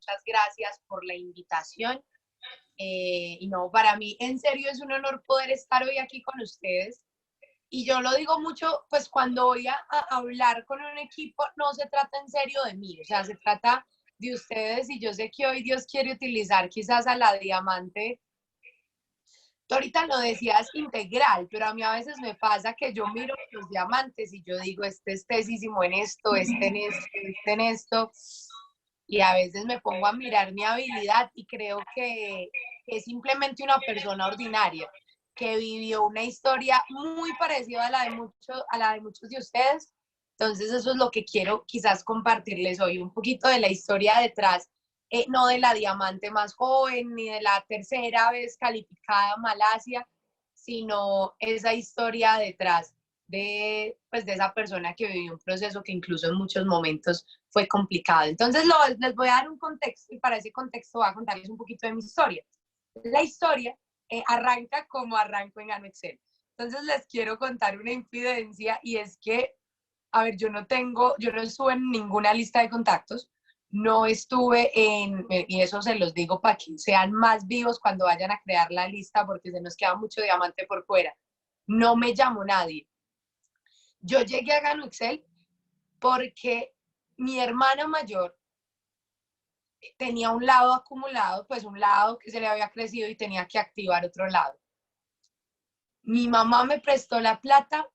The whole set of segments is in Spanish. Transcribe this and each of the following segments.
muchas gracias por la invitación. Y no, para mí en serio es un honor poder estar hoy aquí con ustedes. Y yo lo digo mucho, pues cuando voy a hablar con un equipo, no se trata en serio de mí, o sea, se trata de ustedes y yo sé que hoy Dios quiere utilizar quizás a la diamante. Tú ahorita lo decías integral, pero a mí a veces me pasa que yo miro los diamantes y yo digo, este es tesísimo en esto, este en esto, y a veces me pongo a mirar mi habilidad y creo que es simplemente una persona ordinaria que vivió una historia muy parecida a la de muchos de ustedes. Entonces eso es lo que quiero quizás compartirles hoy, un poquito de la historia detrás, no de la diamante más joven, ni de la tercera vez calificada Malasia, sino esa historia detrás pues, de esa persona que vivió un proceso que incluso en muchos momentos fue complicado. Entonces les voy a dar un contexto y para ese contexto voy a contarles un poquito de mi historia. La historia arranca como arranco en Gano Excel. Entonces les quiero contar una infidencia y es que, a ver, yo no estuve en ninguna lista de contactos, no estuve y eso se los digo para que sean más vivos cuando vayan a crear la lista porque se nos queda mucho diamante por fuera. No me llamó nadie. Yo llegué a Gano Excel porque mi hermana mayor tenía un lado acumulado, pues un lado que se le había crecido y tenía que activar otro lado. Mi mamá me prestó la plata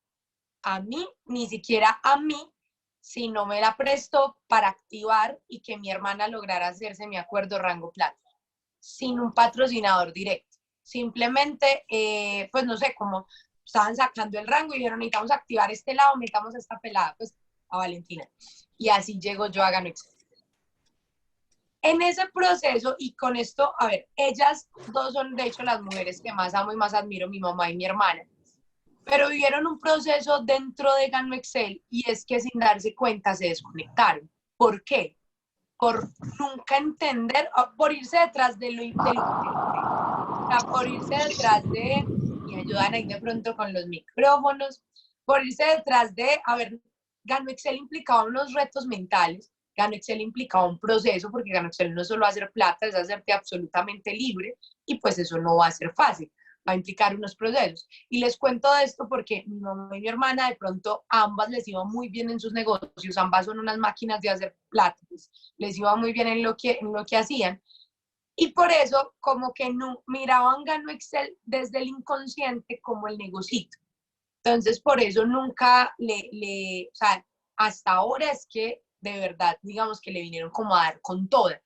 a mí, ni siquiera a mí, sino me la prestó para activar y que mi hermana lograra hacerse mi acuerdo rango plata, sin un patrocinador directo. Simplemente, pues no sé, como estaban sacando el rango y dijeron, necesitamos activar este lado, necesitamos esta pelada, pues a Valentina. Y así llego yo a Gano Excel. En ese proceso, y con esto, a ver, ellas dos son de hecho las mujeres que más amo y más admiro, mi mamá y mi hermana, pero vivieron un proceso dentro de Gano Excel y es que sin darse cuenta se desconectaron. ¿Por qué? Por nunca entender, por irse detrás de o sea, por irse detrás de, y ayudan ahí de pronto con los micrófonos, por irse detrás de, a ver, Gano Excel implicaba unos retos mentales, Gano Excel implicaba un proceso, porque Gano Excel no es solo hacer plata, es hacerte absolutamente libre, y pues eso no va a ser fácil, va a implicar unos procesos. Y les cuento de esto porque mi mamá y mi hermana, de pronto, ambas les iba muy bien en sus negocios, ambas son unas máquinas de hacer plata, pues, les iba muy bien en lo que hacían, y por eso como que no miraban Gano Excel desde el inconsciente como el negocito. Entonces por eso nunca o sea, hasta ahora es que de verdad, digamos que le vinieron como a dar con toda.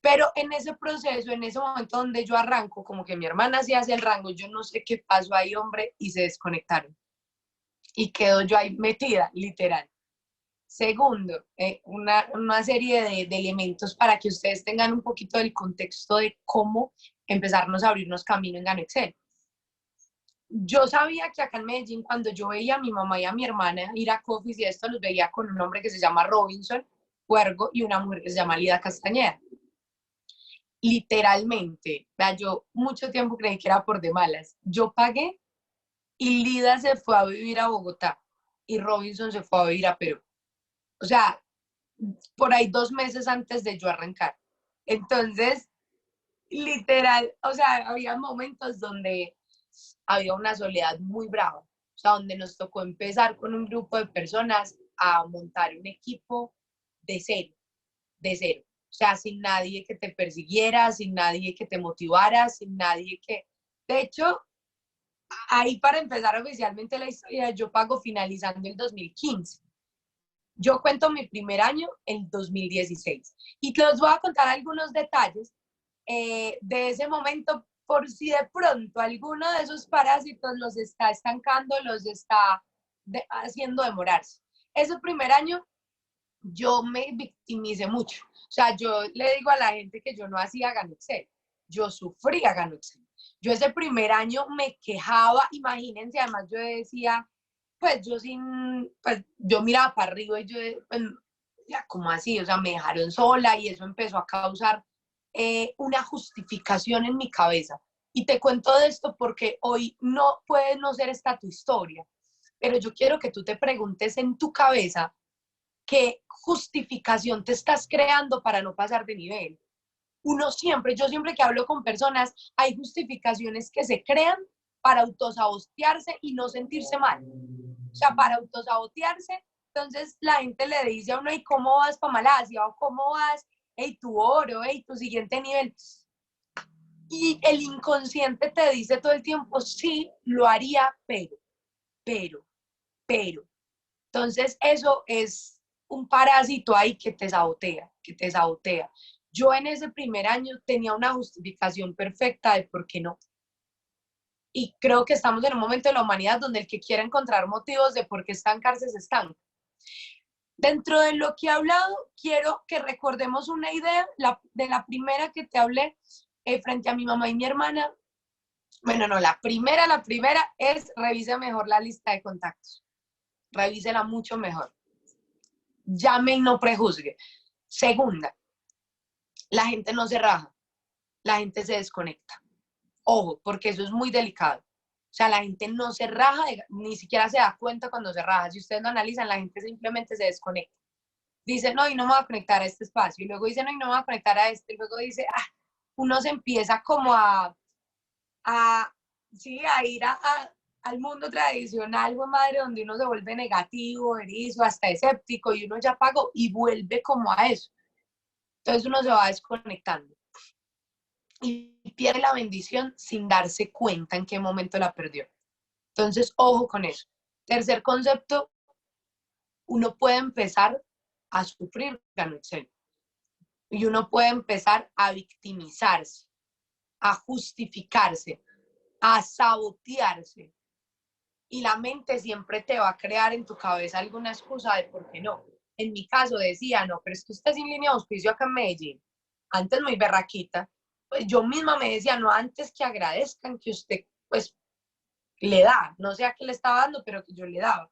Pero en ese proceso, en ese momento donde yo arranco, como que mi hermana sí hace el rango, yo no sé qué pasó ahí, hombre, y se desconectaron. Y quedo yo ahí metida, literal. Segundo, una serie de elementos para que ustedes tengan un poquito del contexto de cómo empezarnos a abrirnos camino en Gano Excel. Yo sabía que acá en Medellín, cuando yo veía a mi mamá y a mi hermana ir a Coffees y esto, los veía con un hombre que se llama Robinson Huergo y una mujer que se llama Lida Castañeda. Literalmente, yo mucho tiempo creí que era por de malas. Yo pagué y Lida se fue a vivir a Bogotá y Robinson se fue a vivir a Perú. O sea, por ahí 2 meses antes de yo arrancar. Entonces, literal, o sea, había momentos donde había una soledad muy brava, o sea, donde nos tocó empezar con un grupo de personas a montar un equipo de cero, de cero. O sea, sin nadie que te persiguiera, sin nadie que te motivara, sin nadie que... De hecho, ahí para empezar oficialmente la historia, yo pago finalizando el 2015. Yo cuento mi primer año en 2016 y te los voy a contar algunos detalles de ese momento por si de pronto alguno de esos parásitos los está estancando, los está haciendo demorarse. Ese primer año yo me victimicé mucho. O sea, yo le digo a la gente que yo no hacía Gano Excel, yo sufría Gano Excel. Yo ese primer año me quejaba, imagínense, además yo decía, pues yo pues yo miraba para arriba y yo, pues, ya, ¿cómo así? O sea, me dejaron sola y eso empezó a causar una justificación en mi cabeza. Y te cuento de esto porque hoy no puede no ser esta tu historia, pero yo quiero que tú te preguntes en tu cabeza ¿qué justificación te estás creando para no pasar de nivel? Yo siempre que hablo con personas, hay justificaciones que se crean para autosabotearse y no sentirse mal. O sea, para autosabotearse, entonces la gente le dice a uno, ¿y cómo vas para Malasia? ¿O cómo vas? Hey, tu oro, hey, tu siguiente nivel. Y el inconsciente te dice todo el tiempo, sí, lo haría, pero, pero. Entonces, eso es un parásito ahí que te sabotea, que te sabotea. Yo en ese primer año tenía una justificación perfecta de por qué no. Y creo que estamos en un momento de la humanidad donde el que quiera encontrar motivos de por qué estancarse se estanca. Dentro de lo que he hablado, quiero que recordemos una idea de la primera que te hablé frente a mi mamá y mi hermana. Bueno, no, la primera es revise mejor la lista de contactos. Revísela mucho mejor. Llame y no prejuzgue. Segunda, la gente no se raja, la gente se desconecta. Ojo, porque eso es muy delicado. O sea, la gente no se raja, ni siquiera se da cuenta cuando se raja. Si ustedes lo analizan, la gente simplemente se desconecta. Dice, no, y no me voy a conectar a este espacio. Y luego dice, no, y no me voy a conectar a este. Y luego dice, uno se empieza como sí, a ir al mundo tradicional, madre, donde uno se vuelve negativo, erizo, hasta escéptico, y uno ya pagó y vuelve como a eso. Entonces uno se va desconectando y pierde la bendición sin darse cuenta en qué momento la perdió. Entonces, ojo con eso. Tercer concepto, uno puede empezar a sufrir gano Excel y uno puede empezar a victimizarse, a justificarse, a sabotearse. Y la mente siempre te va a crear en tu cabeza alguna excusa de por qué no. En mi caso decía, no, pero es que usted es sin línea de auspicio acá en Medellín. Antes muy berraquita. Pues yo misma me decía, no, antes que agradezcan que usted, pues, le da. No sé a qué le estaba dando, pero que yo le daba.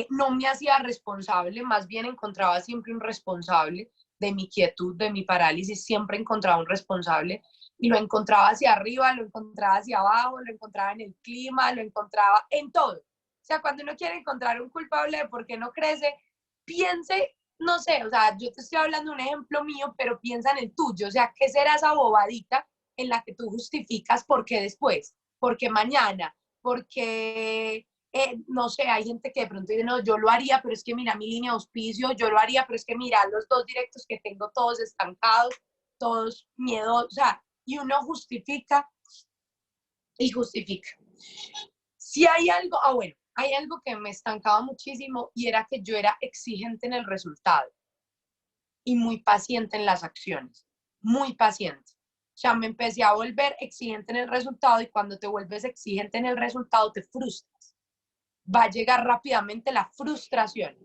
No me hacía responsable, más bien encontraba siempre un responsable de mi quietud, de mi parálisis, siempre encontraba un responsable y lo encontraba hacia arriba, lo encontraba hacia abajo, lo encontraba en el clima, lo encontraba en todo. O sea, cuando uno quiere encontrar un culpable de por qué no crece, piense, no sé, o sea, yo te estoy hablando de un ejemplo mío, pero piensa en el tuyo, o sea, ¿qué será esa bobadita en la que tú justificas por qué después? ¿Por qué mañana? Porque no sé, hay gente que de pronto dice, no, yo lo haría, pero es que mira mi línea de auspicio, yo lo haría, pero es que mira los dos directos que tengo todos estancados, todos miedos, o sea, y uno justifica y justifica. Si hay algo, bueno, hay algo que me estancaba muchísimo y era que yo era exigente en el resultado y muy paciente en las acciones, muy paciente. O sea, me empecé a volver exigente en el resultado y cuando te vuelves exigente en el resultado te frustras. Va a llegar rápidamente la frustración.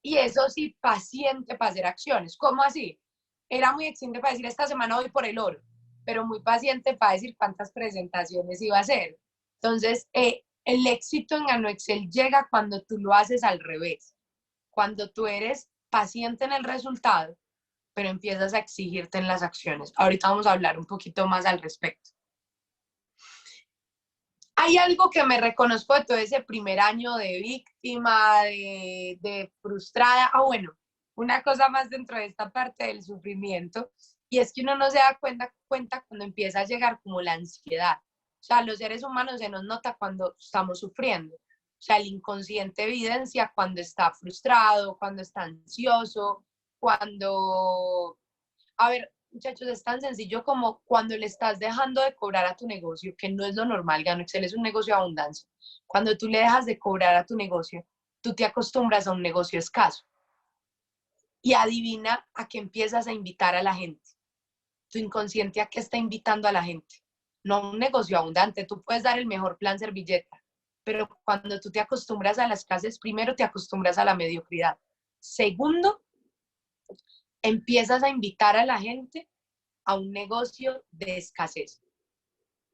Y eso sí, paciente para hacer acciones. ¿Cómo así? Era muy exigente para decir, esta semana voy por el oro, pero muy paciente para decir cuántas presentaciones iba a hacer. Entonces, el éxito en Gano Excel llega cuando tú lo haces al revés. Cuando tú eres paciente en el resultado, pero empiezas a exigirte en las acciones. Ahorita vamos a hablar un poquito más al respecto. Hay algo que me reconozco de todo ese primer año de víctima, de frustrada. Bueno, una cosa más dentro de esta parte del sufrimiento, y es que uno no se da cuenta cuando empieza a llegar como la ansiedad. O sea, los seres humanos se nos nota cuando estamos sufriendo. O sea, el inconsciente evidencia cuando está frustrado, cuando está ansioso, cuando... A ver, muchachos, es tan sencillo como cuando le estás dejando de cobrar a tu negocio, que no es lo normal, Gano Excel es un negocio de abundancia. Cuando tú le dejas de cobrar a tu negocio, tú te acostumbras a un negocio escaso. Y adivina a qué empiezas a invitar a la gente. Tu inconsciente a qué está invitando a la gente. No a un negocio abundante, tú puedes dar el mejor plan servilleta, pero cuando tú te acostumbras a la escasez, primero te acostumbras a la mediocridad. Segundo, empiezas a invitar a la gente a un negocio de escasez.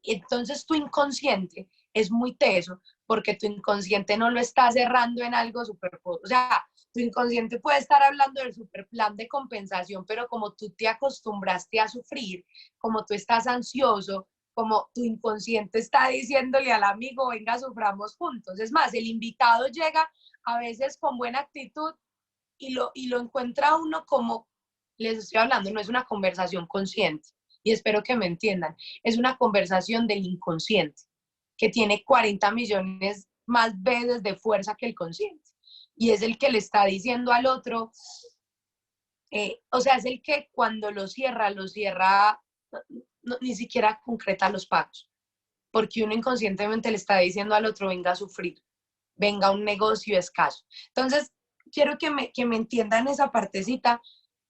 Entonces tu inconsciente es muy teso porque tu inconsciente no lo está cerrando en algo súper, o sea, tu inconsciente puede estar hablando del super plan de compensación, pero como tú te acostumbraste a sufrir, como tú estás ansioso, como tu inconsciente está diciéndole al amigo, venga, suframos juntos. Es más, el invitado llega a veces con buena actitud y lo encuentra uno como, les estoy hablando, no es una conversación consciente y espero que me entiendan, es una conversación del inconsciente que tiene 40 millones más veces de fuerza que el consciente y es el que le está diciendo al otro, o sea, es el que cuando lo cierra no, ni siquiera concreta los pagos, porque uno inconscientemente le está diciendo al otro, venga a sufrir, venga a un negocio escaso. Entonces, quiero que me entiendan esa partecita,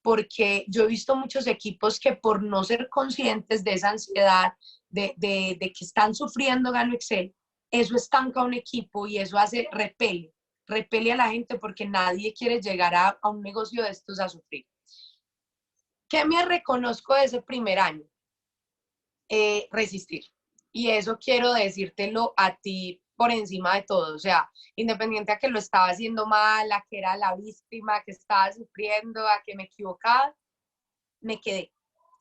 porque yo he visto muchos equipos que por no ser conscientes de esa ansiedad, de que están sufriendo Gano Excel, eso estanca a un equipo y eso hace repele a la gente porque nadie quiere llegar a un negocio de estos a sufrir. ¿Qué me reconozco de ese primer año? Resistir. Y eso quiero decírtelo a ti por encima de todo, o sea, independiente a que lo estaba haciendo mal, a que era la víctima, que estaba sufriendo, a que me equivocaba, me quedé.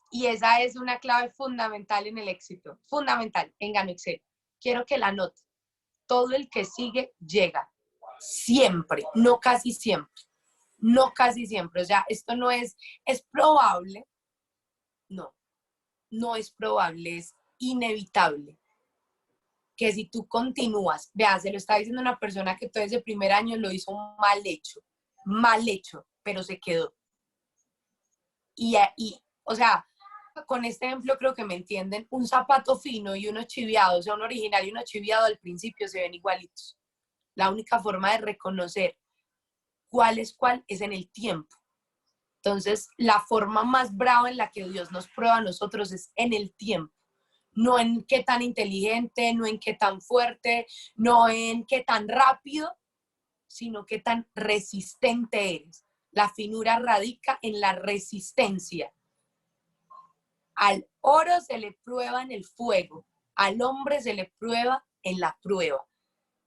Y esa es una clave fundamental en el éxito, fundamental en Gano Excel. Quiero que la note. Todo el que sigue llega, siempre, no casi siempre, no casi siempre, o sea, esto no es probable, no, no es probable, es inevitable que si tú continúas, vea, se lo está diciendo una persona que todo ese primer año lo hizo mal hecho, pero se quedó. Y o sea, con este ejemplo creo que me entienden, un zapato fino y uno chiviado, o sea, un original y uno chiviado al principio se ven igualitos. La única forma de reconocer cuál es en el tiempo. Entonces, la forma más brava en la que Dios nos prueba a nosotros es en el tiempo. No en qué tan inteligente, no en qué tan fuerte, no en qué tan rápido, sino qué tan resistente eres. La finura radica en la resistencia. Al oro se le prueba en el fuego, al hombre se le prueba en la prueba.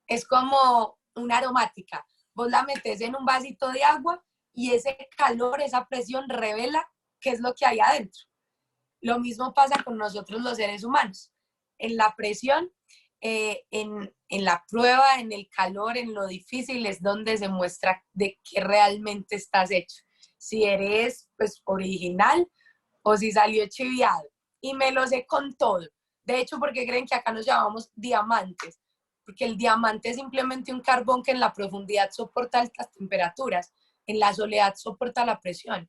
Es como una aromática. Vos la metes en un vasito de agua y ese calor, esa presión revela qué es lo que hay adentro. Lo mismo pasa con nosotros los seres humanos. En la presión, en la prueba, en el calor, en lo difícil, es donde se muestra de qué realmente estás hecho. Si eres pues original o si salió chiviado. Y me lo sé con todo. De hecho, porque creen que acá nos llamamos diamantes, porque el diamante es simplemente un carbón que en la profundidad soporta altas temperaturas, en la soledad soporta la presión.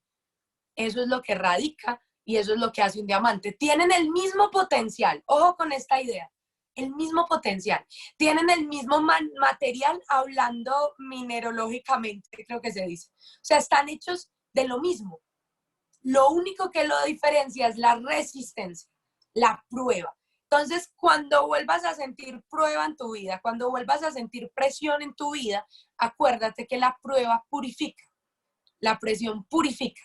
Eso es lo que radica y eso es lo que hace un diamante. Tienen el mismo potencial, ojo con esta idea, el mismo potencial. Tienen el mismo material hablando mineralógicamente, creo que se dice. O sea, están hechos de lo mismo. Lo único que lo diferencia es la resistencia, la prueba. Entonces, cuando vuelvas a sentir prueba en tu vida, cuando vuelvas a sentir presión en tu vida, acuérdate que la prueba purifica, la presión purifica.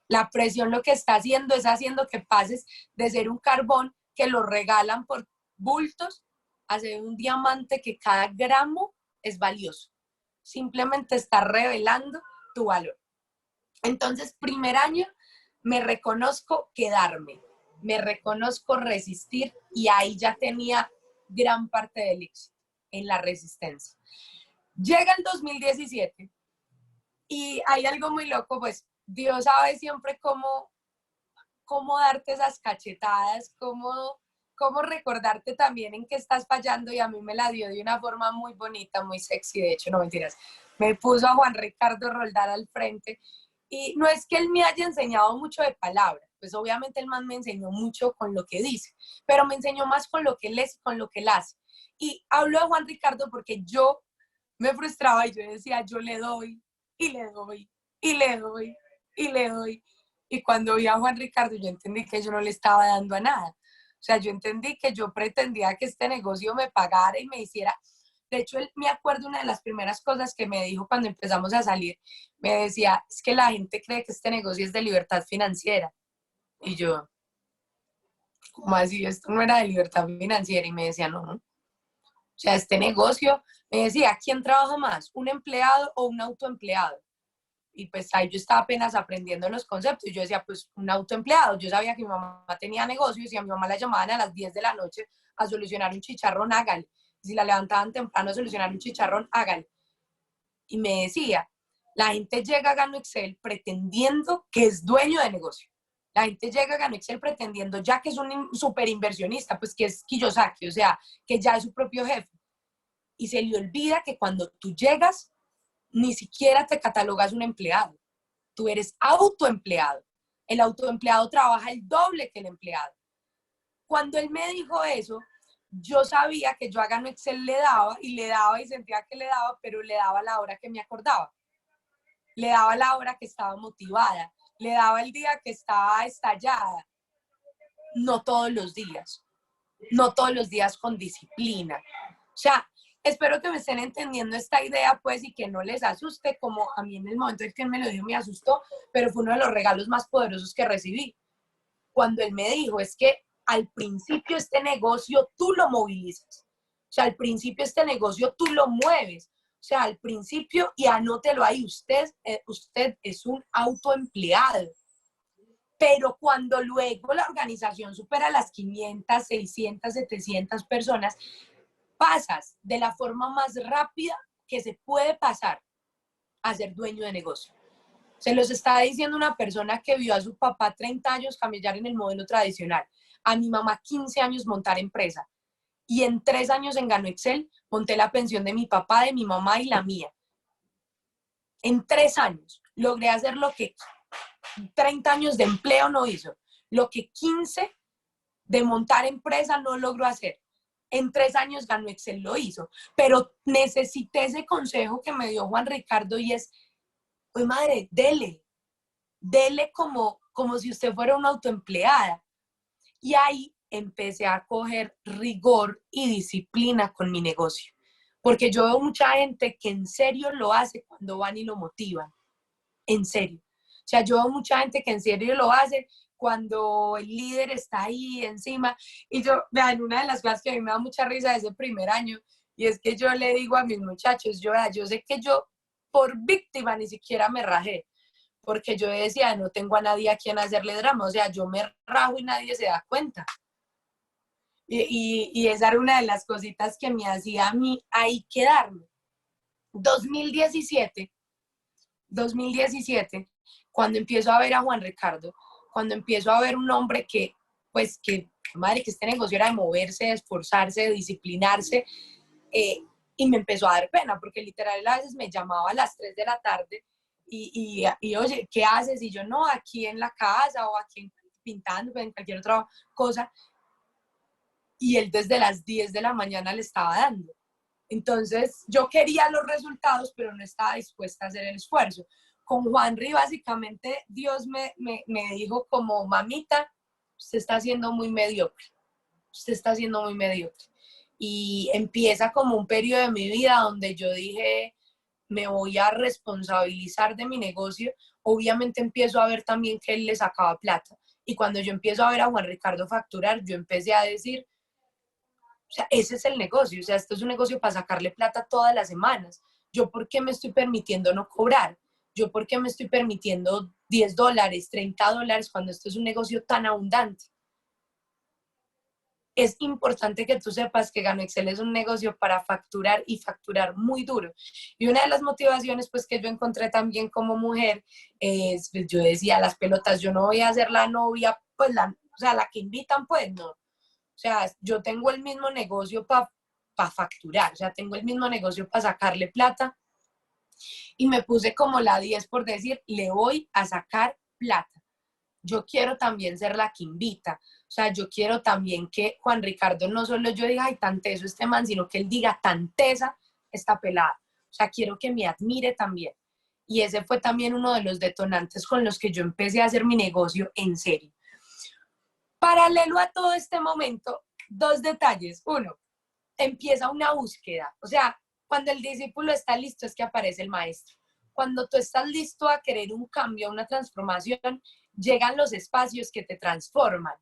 La presión lo que está haciendo es haciendo que pases de ser un carbón que lo regalan por bultos a ser un diamante que cada gramo es valioso. Simplemente está revelando tu valor. Entonces, primer año, me reconozco quedarme, me reconozco resistir y ahí ya tenía gran parte del éxito en la resistencia. Llega el 2017 y hay algo muy loco, pues Dios sabe siempre cómo darte esas cachetadas, cómo recordarte también en qué estás fallando y a mí me la dio de una forma muy bonita, muy sexy, de hecho, no mentiras. Me puso a Juan Ricardo Roldán al frente y no es que él me haya enseñado mucho de palabras, pues obviamente el man me enseñó mucho con lo que dice, pero me enseñó más con lo que él es, con lo que él hace. Y hablo de Juan Ricardo porque yo me frustraba y yo decía, yo le doy y le doy y le doy y le doy. Y cuando vi a Juan Ricardo, yo entendí que yo no le estaba dando a nada. O sea, yo entendí que yo pretendía que este negocio me pagara y me hiciera. De hecho, él, me acuerdo una de las primeras cosas que me dijo cuando empezamos a salir, me decía, es que la gente cree que este negocio es de libertad financiera. Y yo, ¿cómo así? Esto no era de libertad financiera. Y me decía, no, no. O sea, este negocio, me decía, ¿quién trabaja más? ¿Un empleado o un autoempleado? Y pues ahí yo estaba apenas aprendiendo los conceptos. Y yo decía, pues un autoempleado. Yo sabía que mi mamá tenía negocios y a mi mamá la llamaban a las 10 de la noche a solucionar un chicharrón, hágale. Y si la levantaban temprano a solucionar un chicharrón, hágale. y me decía, la gente llega a Gano Excel pretendiendo que es dueño de negocio. La gente llega a Gano Excel pretendiendo ya que es un super inversionista, pues que es Kiyosaki, o sea, que ya es su propio jefe. Y se le olvida que cuando tú llegas, ni siquiera te catalogas un empleado. Tú eres autoempleado. El autoempleado trabaja el doble que el empleado. Cuando él me dijo eso, yo sabía que yo a Gano Excel le daba y sentía que le daba, pero le daba a la hora que me acordaba. Le daba la hora que estaba motivada, le daba el día que estaba estallada. No todos los días, no todos los días con disciplina. O sea, espero que me estén entendiendo esta idea, pues, y que no les asuste, como a mí en el momento en que él me lo dijo me asustó, pero fue uno de los regalos más poderosos que recibí. Cuando él me dijo, es que al principio este negocio tú lo movilizas. O sea, al principio este negocio tú lo mueves. O sea, al principio, y anótelo ahí, usted es un autoempleado. Pero cuando luego la organización supera las 500, 600, 700 personas, pasas de la forma más rápida que se puede pasar a ser dueño de negocio. Se los está diciendo una persona que vio a su papá 30 años camellar en el modelo tradicional, a mi mamá 15 años montar empresa, y en 3 años en Gano Excel monté la pensión de mi papá, de mi mamá y la mía. En 3 años logré hacer lo que 30 años de empleo no hizo, lo que 15 de montar empresa no logró hacer. En 3 años Gano Excel lo hizo, pero necesité ese consejo que me dio Juan Ricardo y es, pues madre, dele como si usted fuera una autoempleada. Y ahí empecé a coger rigor y disciplina con mi negocio. Porque yo veo mucha gente que en serio lo hace cuando van y lo motivan. En serio. O sea, yo veo mucha gente que en serio lo hace cuando el líder está ahí encima. Y yo, vean, una de las cosas que a mí me da mucha risa de ese primer año, y es que yo le digo a mis muchachos, yo sé que yo por víctima ni siquiera me rajé, porque yo decía, no tengo a nadie a quien hacerle drama, o sea, yo me rajo y nadie se da cuenta. Y esa era una de las cositas que me hacía a mí ahí quedarme. 2017, 2017, cuando empiezo a ver a Juan Ricardo, cuando empiezo a ver un hombre que, pues, que, madre, que este negocio era de moverse, de esforzarse, de disciplinarse, eh, y me empezó a dar pena, porque literal a veces me llamaba a las 3 de la tarde oye, ¿qué haces? Y yo, no, aquí en la casa o aquí pintando, en cualquier otra cosa. Y él desde las 10 de la mañana le estaba dando. Entonces yo quería los resultados, pero no estaba dispuesta a hacer el esfuerzo. Con Juanri, básicamente, Dios me dijo como, mamita, usted está siendo muy mediocre. Usted está siendo muy mediocre. Y empieza como un periodo de mi vida donde yo dije, me voy a responsabilizar de mi negocio. Obviamente empiezo a ver también que él le sacaba plata. Y cuando yo empiezo a ver a Juan Ricardo facturar, yo empecé a decir, o sea, ese es el negocio, o sea, esto es un negocio para sacarle plata todas las semanas. ¿Yo por qué me estoy permitiendo no cobrar? ¿Yo por qué me estoy permitiendo $10, $30 cuando esto es un negocio tan abundante? Es importante que tú sepas que Gano Excel es un negocio para facturar y facturar muy duro. Y una de las motivaciones pues que yo encontré también como mujer es, pues, yo decía, las pelotas, yo no voy a ser la novia, pues o sea, la que invitan, pues no. O sea, yo tengo el mismo negocio para facturar, o sea, tengo el mismo negocio para sacarle plata y me puse como la 10 por decir, le voy a sacar plata. Yo quiero también ser la que invita, o sea, yo quiero también que Juan Ricardo no solo yo diga, ay, tan teso este man, sino que él diga, tan tesa esta pelada. O sea, quiero que me admire también. Y ese fue también uno de los detonantes con los que yo empecé a hacer mi negocio en serio. Paralelo a todo este momento, 2 detalles. Uno, empieza una búsqueda. O sea, cuando el discípulo está listo es que aparece el maestro. Cuando tú estás listo a querer un cambio, una transformación, llegan los espacios que te transforman.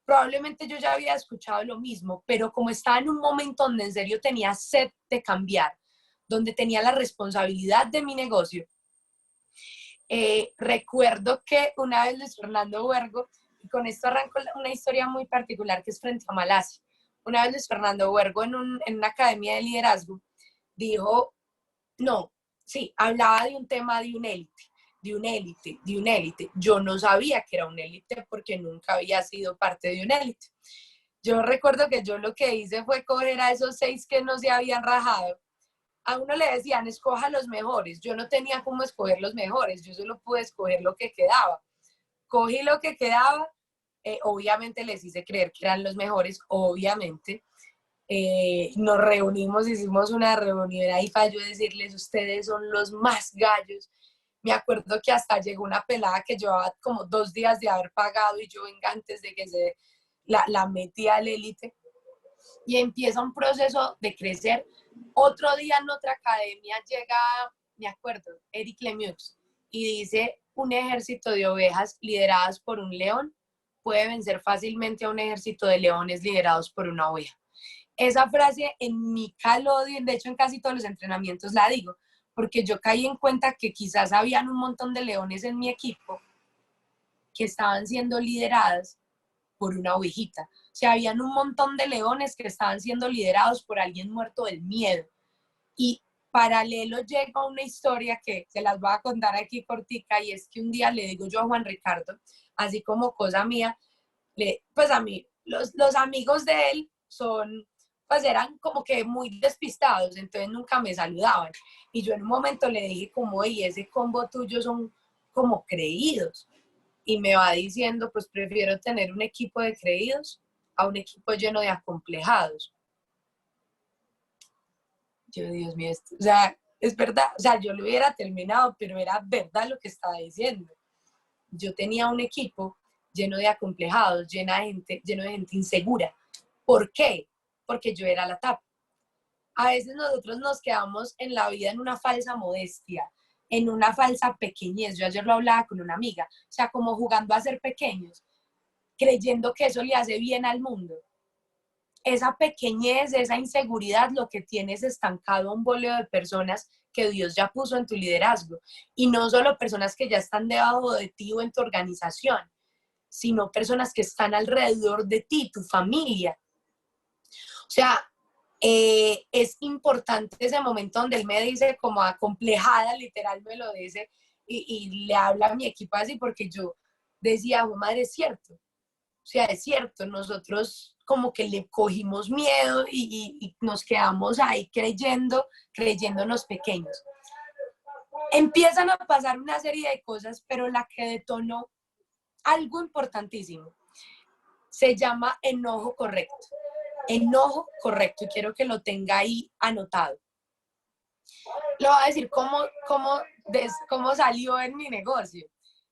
Probablemente yo ya había escuchado lo mismo, pero como estaba en un momento donde en serio tenía sed de cambiar, donde tenía la responsabilidad de mi negocio, recuerdo que una vez Luis Fernando Huergo, y con esto arranco una historia muy particular que es frente a Malasia. Una vez Luis Fernando Huergo en una academia de liderazgo dijo, no, sí, hablaba de un tema de un élite, de un élite, de un élite. Yo no sabía que era un élite porque nunca había sido parte de un élite. Yo recuerdo que yo lo que hice fue coger a esos 6 que no se habían rajado. A uno le decían, escoja los mejores. Yo no tenía cómo escoger los mejores, yo solo pude escoger lo que quedaba. Cogí lo que quedaba, obviamente les hice creer que eran los mejores, obviamente. Nos reunimos, hicimos una reunión ahí para yo decirles, ustedes son los más gallos. Me acuerdo que hasta llegó una pelada que llevaba como 2 días de haber pagado y yo venga antes de que la metí al élite. Y empieza un proceso de crecer. Otro día en otra academia llega, me acuerdo, Eric Lemieux y dice, un ejército de ovejas lideradas por un león puede vencer fácilmente a un ejército de leones liderados por una oveja. Esa frase en mi caló, de hecho en casi todos los entrenamientos la digo, porque yo caí en cuenta que quizás habían un montón de leones en mi equipo que estaban siendo lideradas por una ovejita. O sea, habían un montón de leones que estaban siendo liderados por alguien muerto del miedo. Y paralelo llega una historia que se las voy a contar aquí cortica, y es que un día le digo yo a Juan Ricardo, así como cosa mía, pues a mí, los amigos de él pues eran como que muy despistados, entonces nunca me saludaban. Y yo en un momento le dije como, y ese combo tuyo son como creídos. Y me va diciendo, pues prefiero tener un equipo de creídos a un equipo lleno de acomplejados. Yo, Dios mío, o sea, es verdad, o sea, yo lo hubiera terminado, pero era verdad lo que estaba diciendo. Yo tenía un equipo lleno de acomplejados, lleno de gente insegura. ¿Por qué? Porque yo era la tapa. A veces nosotros nos quedamos en la vida en una falsa modestia, en una falsa pequeñez. Yo ayer lo hablaba con una amiga, o sea, como jugando a ser pequeños, creyendo que eso le hace bien al mundo. Esa pequeñez, esa inseguridad, lo que tienes estancado a un boleo de personas que Dios ya puso en tu liderazgo. Y no solo personas que ya están debajo de ti o en tu organización, sino personas que están alrededor de ti, tu familia. O sea, es importante ese momento donde él me dice como acomplejada, literal me lo dice, y le habla a mi equipo así, porque yo decía, oh, madre, es cierto. O sea, es cierto, nosotros como que le cogimos miedo y nos quedamos ahí creyéndonos pequeños. Empiezan a pasar una serie de cosas, pero la que detonó algo importantísimo se llama enojo correcto. Enojo correcto, y quiero que lo tenga ahí anotado. Le voy a decir cómo salió en mi negocio.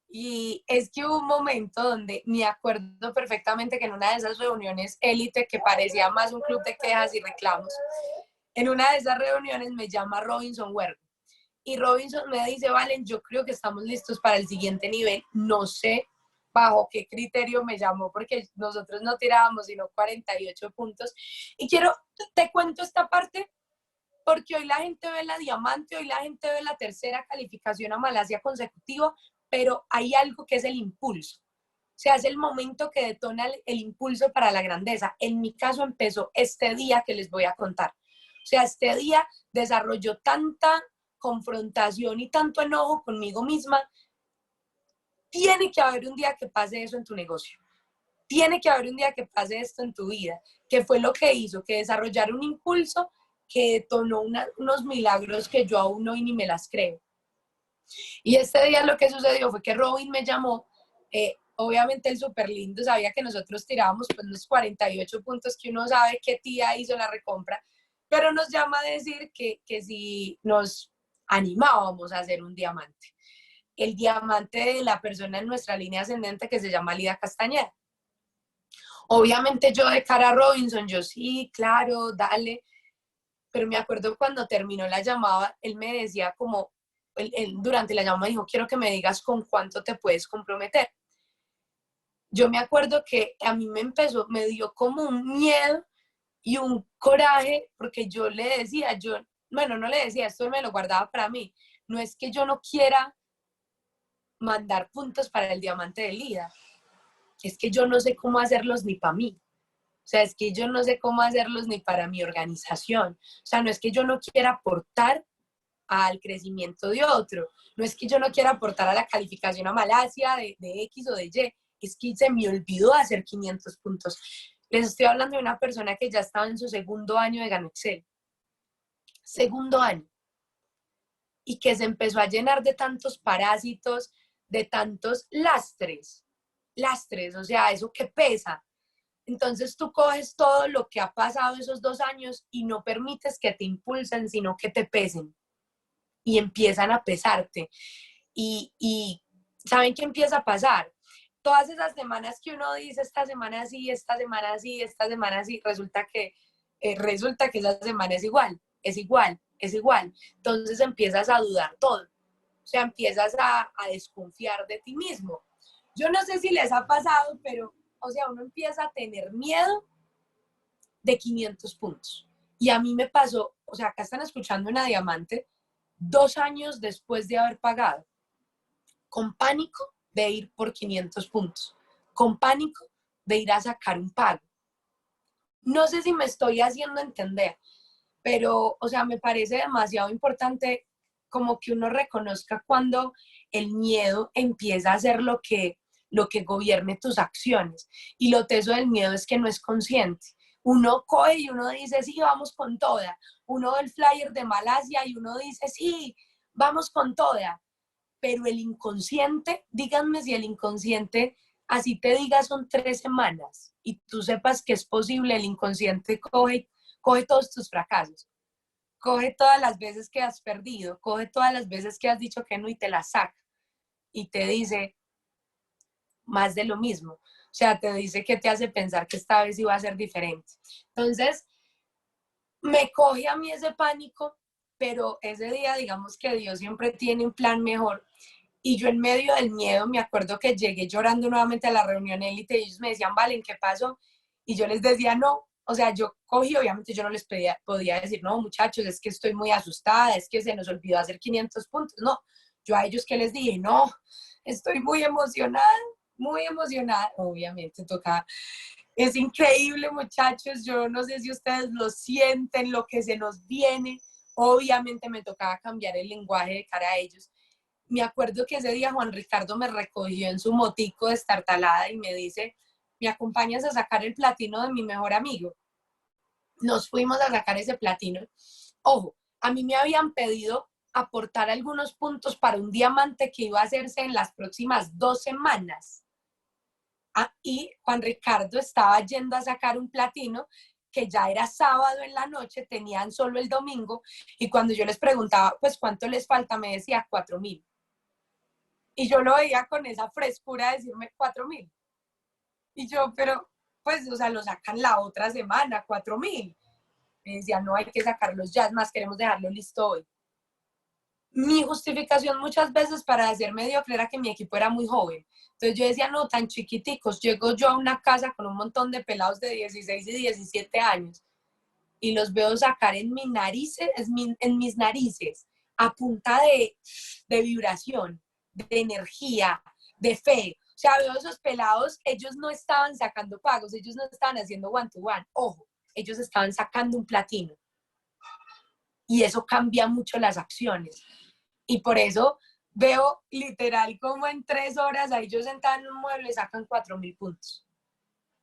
Y es que hubo un momento donde me acuerdo perfectamente que en una de esas reuniones élite, que parecía más un club de quejas y reclamos, en una de esas reuniones me llama Robinson Huergo. Y Robinson me dice, Valen, yo creo que estamos listos para el siguiente nivel. No sé bajo qué criterio me llamó, porque nosotros no tirábamos sino 48 puntos. Y te cuento esta parte, porque hoy la gente ve la diamante, hoy la gente ve la tercera calificación a Malasia consecutiva, pero hay algo que es el impulso. O sea, es el momento que detona el impulso para la grandeza. En mi caso empezó este día que les voy a contar. O sea, este día desarrolló tanta confrontación y tanto enojo conmigo misma. Tiene que haber un día que pase eso en tu negocio. Tiene que haber un día que pase esto en tu vida, que fue lo que hizo, que desarrollar un impulso que detonó unos milagros que yo aún hoy ni me las creo. Y este día lo que sucedió fue que Robin me llamó, obviamente el súper lindo, sabía que nosotros tirábamos pues los 48 puntos, que uno sabe qué tía hizo la recompra, pero nos llama a decir que si nos animábamos a hacer un diamante. El diamante de la persona en nuestra línea ascendente que se llama Lida Castañeda. Obviamente yo de cara a Robinson, yo sí, claro, dale, pero me acuerdo cuando terminó la llamada, él me decía como, él durante la llamada dijo, quiero que me digas con cuánto te puedes comprometer. Yo me acuerdo que a mí me dio como un miedo y un coraje, porque yo le decía, bueno, no le decía, esto me lo guardaba para mí, no es que yo no quiera mandar puntos para el diamante de Lida, es que yo no sé cómo hacerlos ni para mí. O sea, es que yo no sé cómo hacerlos ni para mi organización. O sea, no es que yo no quiera aportar, al crecimiento de otro. No es que yo no quiera aportar a la calificación a Malasia de X o de Y, es que se me olvidó hacer 500 puntos. Les estoy hablando de una persona que ya estaba en su segundo año de Gano Excel. Segundo año. Y que se empezó a llenar de tantos parásitos, de tantos lastres, o sea, eso que pesa. Entonces tú coges todo lo que ha pasado esos 2 años y no permites que te impulsen, sino que te pesen y empiezan a pesarte. Y ¿saben qué empieza a pasar? Todas esas semanas que uno dice, esta semana sí, esta semana sí, esta semana sí, resulta que esa semana es igual, es igual, es igual. Entonces empiezas a dudar todo. O sea, empiezas a desconfiar de ti mismo. Yo no sé si les ha pasado, pero, o sea, uno empieza a tener miedo de 500 puntos. Y a mí me pasó, o sea, acá están escuchando una diamante 2 años después de haber pagado, con pánico de ir por 500 puntos, con pánico de ir a sacar un pago. No sé si me estoy haciendo entender, pero, o sea, me parece demasiado importante como que uno reconozca cuando el miedo empieza a ser lo que gobierne tus acciones. Y lo teso del miedo es que no es consciente. Uno coge y uno dice, sí, vamos con toda. Uno ve el flyer de Malasia y uno dice, sí, vamos con toda. Pero el inconsciente, díganme si el inconsciente, así te diga, son 3 semanas y tú sepas que es posible, el inconsciente coge todos tus fracasos, coge todas las veces que has perdido, coge todas las veces que has dicho que no y te las saca y te dice más de lo mismo. O sea, te dice que te hace pensar que esta vez iba a ser diferente. Entonces, me coge a mí ese pánico, pero ese día, digamos que Dios siempre tiene un plan mejor. Y yo en medio del miedo, me acuerdo que llegué llorando nuevamente a la reunión élite y ellos me decían, Valen, ¿qué pasó? Y yo les decía, no. O sea, yo cogí, obviamente yo no les podía decir, no, muchachos, es que estoy muy asustada, es que se nos olvidó hacer 500 puntos. No, yo a ellos que les dije, no, estoy muy emocionada. Obviamente toca, es increíble, muchachos, yo no sé si ustedes lo sienten, lo que se nos viene. Obviamente me tocaba cambiar el lenguaje de cara a ellos. Me acuerdo que ese día Juan Ricardo me recogió en su motico destartalada y me dice, ¿me acompañas a sacar el platino de mi mejor amigo? Nos fuimos a sacar ese platino. Ojo, a mí me habían pedido aportar algunos puntos para un diamante que iba a hacerse en las próximas 2 semanas. Y Juan Ricardo estaba yendo a sacar un platino que ya era sábado en la noche, tenían solo el domingo, y cuando yo les preguntaba, pues, ¿cuánto les falta? Me decía 4.000. Y yo lo veía con esa frescura de decirme 4.000. Y yo, pero, pues, o sea, lo sacan la otra semana, 4.000. Me decía, no, hay que sacarlos ya, es más, queremos dejarlo listo hoy. Mi justificación muchas veces para ser mediocre era que mi equipo era muy joven. Entonces yo decía, no, tan chiquiticos. Llego yo a una casa con un montón de pelados de 16 y 17 años y los veo sacar en mis narices, a punta de vibración, de energía, de fe. O sea, veo esos pelados, ellos no estaban sacando pagos, ellos no estaban haciendo one to one. Ojo, ellos estaban sacando un platino. Y eso cambia mucho las acciones. Y por eso veo literal como en 3 horas ahí yo sentada en un mueble sacan 4.000 puntos.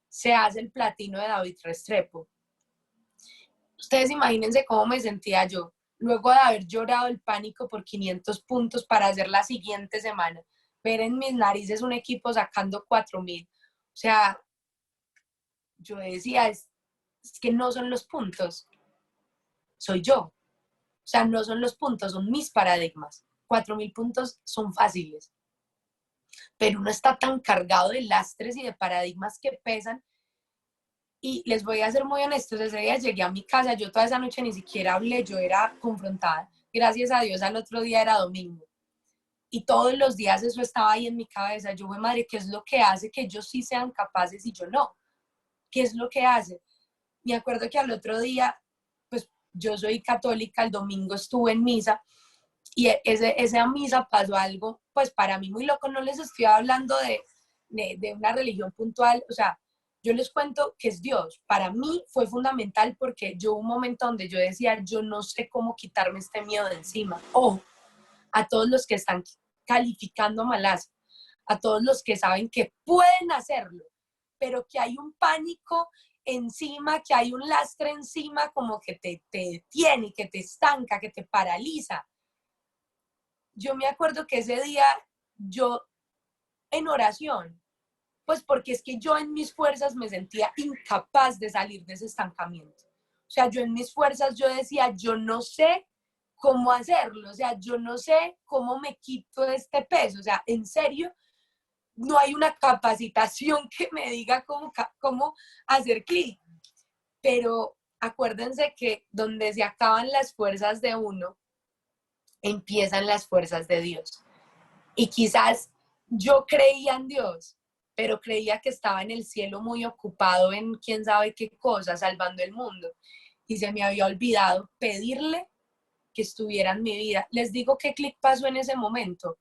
Se hace el platino de David Restrepo. Ustedes imagínense cómo me sentía yo, luego de haber llorado el pánico por 500 puntos para hacer la siguiente semana, ver en mis narices un equipo sacando 4.000. O sea, yo decía, es que no son los puntos, soy yo. O sea, no son los puntos, son mis paradigmas. 4.000 puntos son fáciles, pero uno está tan cargado de lastres y de paradigmas que pesan. Y les voy a ser muy honestos, ese día llegué a mi casa, yo toda esa noche ni siquiera hablé, yo era confrontada. Gracias a Dios al otro día era domingo. Y todos los días eso estaba ahí en mi cabeza. Yo, madre, ¿qué es lo que hace que ellos sí sean capaces y yo no? ¿Qué es lo que hace? Me acuerdo que al otro día, pues yo soy católica, el domingo estuve en misa y esa misa pasó algo, pues para mí muy loco. No les estoy hablando de una religión puntual, o sea, Yo les cuento que es Dios. Para mí fue fundamental porque yo hubo un momento donde yo decía, yo no sé cómo quitarme este miedo de encima. Ojo, a todos los que están calificando Malasia, a todos los que saben que pueden hacerlo, pero que hay un pánico encima, que hay un lastre encima como que te detiene, que te estanca, que te paraliza. Yo me acuerdo que ese día yo en oración, pues porque es que yo en mis fuerzas me sentía incapaz de salir de ese estancamiento. O sea, yo en mis fuerzas yo decía, yo no sé cómo hacerlo, o sea, yo no sé cómo me quito este peso, o sea, en serio, no hay una capacitación que me diga cómo hacer clic, pero acuérdense que donde se acaban las fuerzas de uno, empiezan las fuerzas de Dios. Y quizás yo creía en Dios, pero creía que estaba en el cielo muy ocupado en quién sabe qué cosa, salvando el mundo. Y se me había olvidado pedirle que estuviera en mi vida. Les digo qué clic pasó en ese momento.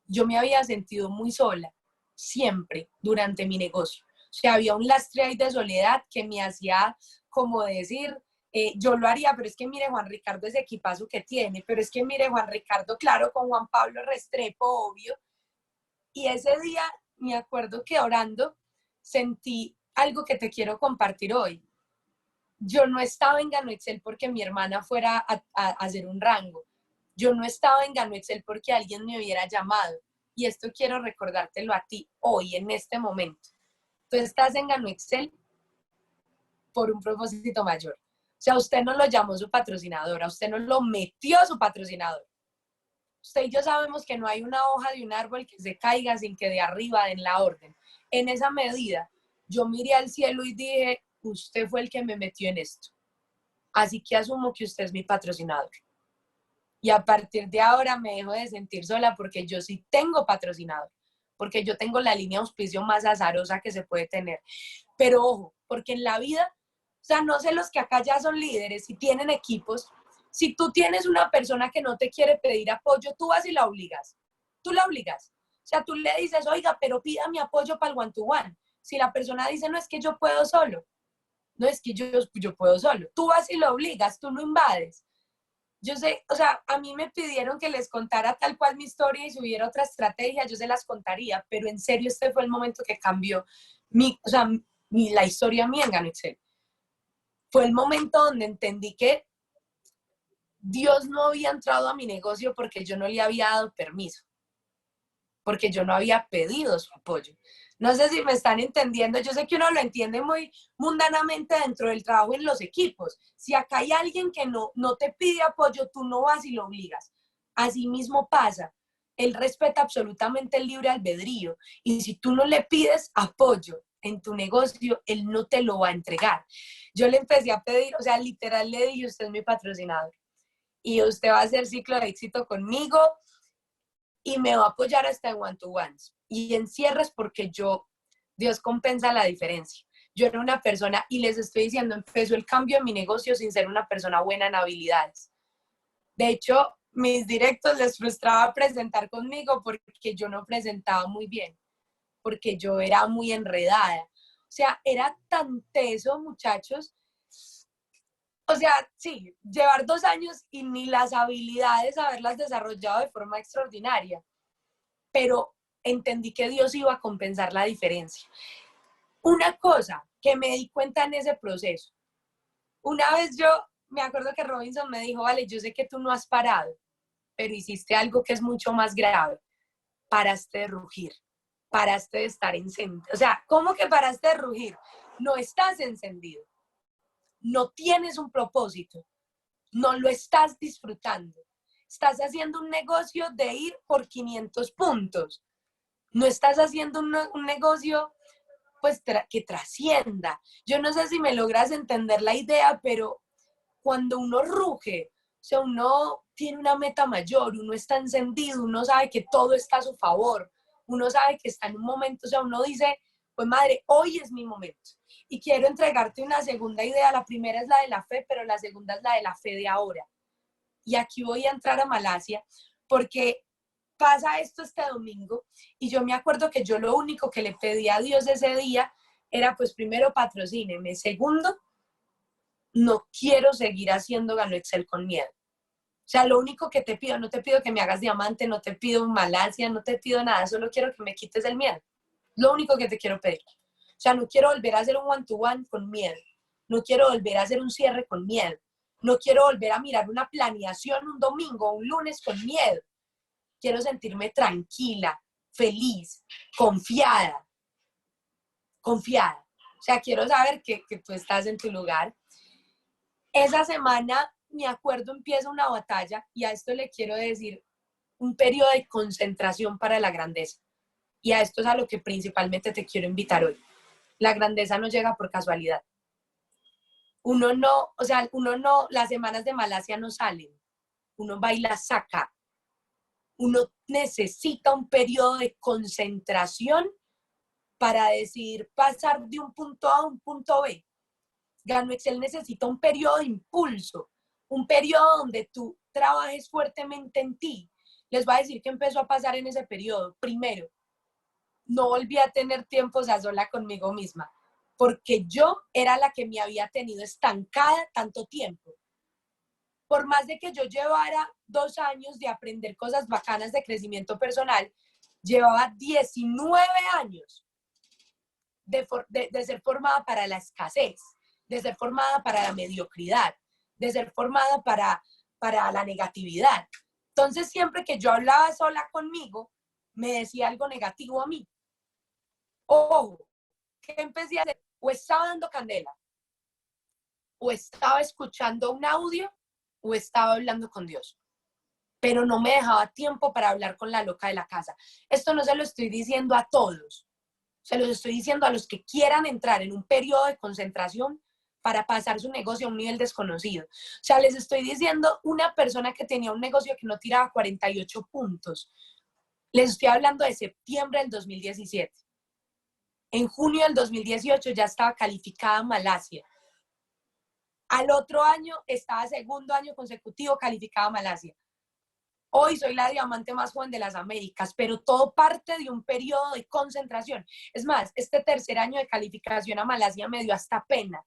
Yo me había sentido muy sola, siempre, durante mi negocio. O sea, había un lastre ahí de soledad que me hacía como decir, yo lo haría, pero es que mire Juan Ricardo ese equipazo que tiene, pero es que mire Juan Ricardo, claro, con Juan Pablo Restrepo, obvio. Y ese día me acuerdo que orando sentí algo que te quiero compartir hoy. Yo no estaba en Gano Excel porque mi hermana fuera a hacer un rango. Yo no estaba en Gano Excel porque alguien me hubiera llamado. Y esto quiero recordártelo a ti hoy, en este momento. Tú estás en Gano Excel por un propósito mayor. O sea, usted no lo llamó su patrocinador, a usted no lo metió su patrocinador. Usted y yo sabemos que no hay una hoja de un árbol que se caiga sin que de arriba den la orden. En esa medida, yo miré al cielo y dije, usted fue el que me metió en esto. Así que asumo que usted es mi patrocinador. Y a partir de ahora me dejo de sentir sola porque yo sí tengo patrocinador, porque yo tengo la línea de auspicio más azarosa que se puede tener. Pero ojo, porque en la vida, o sea, no sé los que acá ya son líderes y tienen equipos, si tú tienes una persona que no te quiere pedir apoyo, tú vas y la obligas. Tú la obligas. O sea, tú le dices, oiga, pero pida mi apoyo para el one-to-one. Si la persona dice, no, es que yo puedo solo. No, es que yo puedo solo. Tú vas y lo obligas, tú lo invades. Yo sé, o sea, a mí me pidieron que les contara tal cual mi historia y si hubiera otra estrategia, yo se las contaría, pero en serio este fue el momento que cambió o sea, la historia mía en Gano Excel. Fue el momento donde entendí que Dios no había entrado a mi negocio porque yo no le había dado permiso, porque yo no había pedido su apoyo. No sé si me están entendiendo, yo sé que uno lo entiende muy mundanamente dentro del trabajo en los equipos. Si acá hay alguien que no te pide apoyo, tú no vas y lo obligas. Así mismo pasa. Él respeta absolutamente el libre albedrío. Y si tú no le pides apoyo en tu negocio, él no te lo va a entregar. Yo le empecé a pedir, o sea, literal le dije, usted es mi patrocinador. Y usted va a hacer ciclo de éxito conmigo y me va a apoyar hasta en one-to-ones y en cierres porque Dios compensa la diferencia. Yo era una persona, y les estoy diciendo, empezó el cambio en mi negocio sin ser una persona buena en habilidades. De hecho, mis directos les frustraba presentar conmigo porque yo no presentaba muy bien, porque yo era muy enredada. O sea, era tan teso, muchachos. O sea, sí, llevar 2 años y ni las habilidades haberlas desarrollado de forma extraordinaria, pero entendí que Dios iba a compensar la diferencia. Una cosa que me di cuenta en ese proceso, una vez yo me acuerdo que Robinson me dijo, vale, yo sé que tú no has parado, pero hiciste algo que es mucho más grave, paraste de rugir, paraste de estar encendido. O sea, ¿cómo que paraste de rugir? No estás encendido, no tienes un propósito, no lo estás disfrutando. Estás haciendo un negocio de ir por 500 puntos. No estás haciendo un negocio pues que trascienda. Yo no sé si me logras entender la idea, pero cuando uno ruge, o sea, uno tiene una meta mayor, uno está encendido, uno sabe que todo está a su favor, uno sabe que está en un momento, o sea, uno dice, pues madre, hoy es mi momento. Y quiero entregarte una segunda idea, la primera es la de la fe, pero la segunda es la de la fe de ahora. Y aquí voy a entrar a Malasia, porque pasa esto este domingo y yo me acuerdo que yo lo único que le pedí a Dios ese día era pues primero patrocíneme, segundo, no quiero seguir haciendo Gano Excel con miedo. O sea, lo único que te pido, no te pido que me hagas diamante, no te pido Malasia, no te pido nada, solo quiero que me quites el miedo. Lo único que te quiero pedir. O sea, no quiero volver a hacer un one-to-one con miedo. No quiero volver a hacer un cierre con miedo. No quiero volver a mirar una planeación un domingo o un lunes con miedo. Quiero sentirme tranquila, feliz, confiada. Confiada. O sea, quiero saber que tú estás en tu lugar. Esa semana, me acuerdo, empieza una batalla y a esto le quiero decir un periodo de concentración para la grandeza. Y a esto es a lo que principalmente te quiero invitar hoy. La grandeza no llega por casualidad. Uno no, las semanas de Malasia no salen. Uno va y las saca. Uno necesita un periodo de concentración para decidir pasar de un punto A a un punto B. Gano Excel necesita un periodo de impulso, un periodo donde tú trabajes fuertemente en ti. Les voy a decir qué empezó a pasar en ese periodo. Primero, no volví a tener tiempos a sola conmigo misma, porque yo era la que me había tenido estancada tanto tiempo. Por más de que yo llevara 2 años de aprender cosas bacanas de crecimiento personal, llevaba 19 años de ser formada para la escasez, de ser formada para la mediocridad, de ser formada para la negatividad. Entonces, siempre que yo hablaba sola conmigo, me decía algo negativo a mí. Ojo, ¿qué empecé a hacer? O estaba dando candela, o estaba escuchando un audio, o estaba hablando con Dios. Pero no me dejaba tiempo para hablar con la loca de la casa. Esto no se lo estoy diciendo a todos. Se los estoy diciendo a los que quieran entrar en un periodo de concentración para pasar su negocio a un nivel desconocido. O sea, les estoy diciendo una persona que tenía un negocio que no tiraba 48 puntos. Les estoy hablando de septiembre del 2017. En junio del 2018 ya estaba calificada Malasia. Al otro año estaba segundo año consecutivo calificada Malasia. Hoy soy la diamante más joven de las Américas, pero todo parte de un periodo de concentración. Es más, este tercer año de calificación a Malasia me dio hasta pena,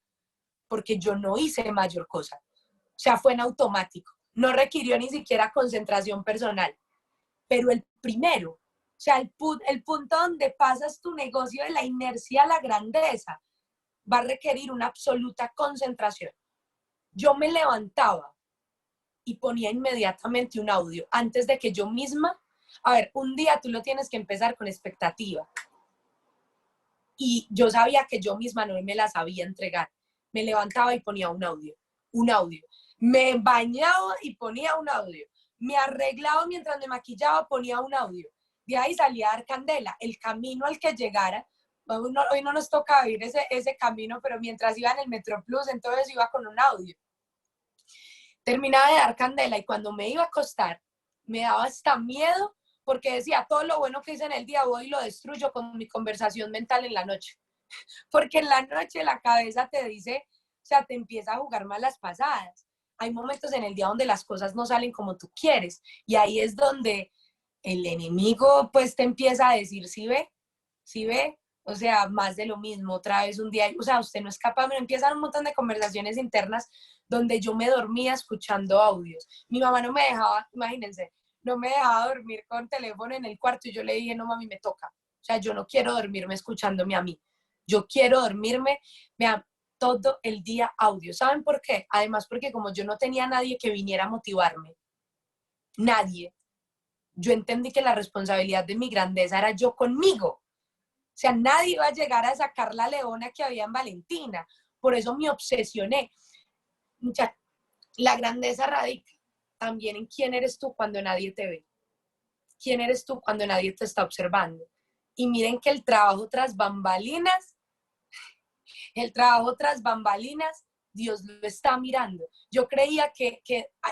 porque yo no hice mayor cosa. O sea, fue en automático. No requirió ni siquiera concentración personal. Pero el primero, o sea, el punto donde pasas tu negocio de la inercia a la grandeza, va a requerir una absoluta concentración. Yo me levantaba y ponía inmediatamente un audio antes de que yo misma, a ver, un día tú lo tienes que empezar con expectativa. Y yo sabía que yo misma no me la sabía entregar. Me levantaba y ponía un audio. Me bañaba y ponía un audio. Me arreglaba mientras me maquillaba, ponía un audio. De ahí salía a dar candela. El camino al que llegara, hoy no nos toca vivir ese camino, pero mientras iba en el Metroplus, entonces iba con un audio. Terminaba de dar candela y cuando me iba a acostar, me daba hasta miedo porque decía, todo lo bueno que hice en el día voy y lo destruyo con mi conversación mental en la noche. Porque en la noche la cabeza te dice, o sea, te empieza a jugar malas pasadas. Hay momentos en el día donde las cosas no salen como tú quieres y ahí es donde el enemigo pues te empieza a decir, ¿sí ve? O sea, más de lo mismo, otra vez un día, o sea, usted no es capaz, me empiezan un montón de conversaciones internas donde yo me dormía escuchando audios. Mi mamá no me dejaba, imagínense, no me dejaba dormir con teléfono en el cuarto y yo le dije, no mami, me toca. O sea, yo no quiero dormirme escuchándome a mí. Yo quiero dormirme, vean, todo el día audio. ¿Saben por qué? Además, porque como yo no tenía nadie que viniera a motivarme, nadie, yo entendí que la responsabilidad de mi grandeza era yo conmigo. O sea, nadie iba a llegar a sacar la leona que había en Valentina. Por eso me obsesioné. La grandeza radica también en quién eres tú cuando nadie te ve. ¿Quién eres tú cuando nadie te está observando? Y miren que el trabajo tras bambalinas, Dios lo está mirando. Yo creía que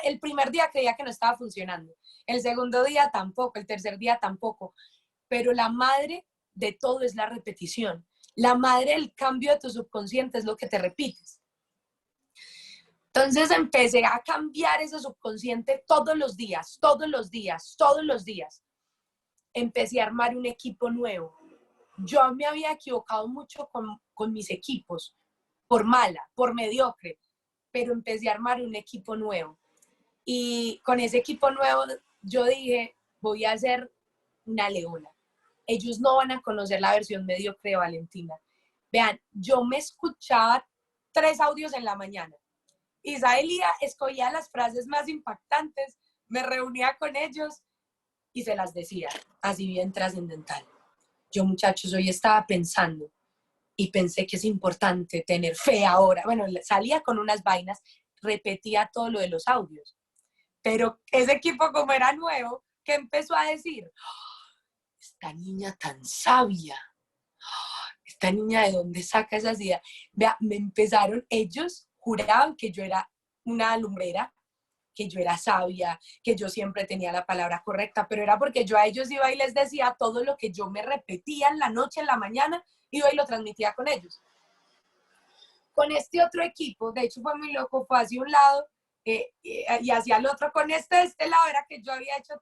el primer día creía que no estaba funcionando. El segundo día tampoco, el tercer día tampoco. Pero la madre de todo es la repetición. La madre del cambio de tu subconsciente es lo que te repites. Entonces empecé a cambiar ese subconsciente todos los días. Empecé a armar un equipo nuevo. Yo me había equivocado mucho con mis equipos, por mala, por mediocre, pero empecé a armar un equipo nuevo. Y con ese equipo nuevo yo dije, voy a ser una leona. Ellos no van a conocer la versión mediocre de Valentina. Vean, yo me escuchaba 3 audios en la mañana. Isaelía escogía las frases más impactantes, me reunía con ellos y se las decía, así bien trascendental. Yo, muchachos, hoy estaba pensando y pensé que es importante tener fe ahora. Bueno, salía con unas vainas, repetía todo lo de los audios. Pero ese equipo, como era nuevo, que empezó a decir, oh, esta niña tan sabia, esta niña de dónde saca esas ideas. Vea, me empezaron, ellos juraban que yo era una lumbrera, que yo era sabia, que yo siempre tenía la palabra correcta, pero era porque yo a ellos iba y les decía todo lo que yo me repetía en la noche, en la mañana, iba y lo transmitía con ellos. Con este otro equipo, de hecho fue muy loco, fue hacia un lado y hacia el otro. Con este lado era que yo había hecho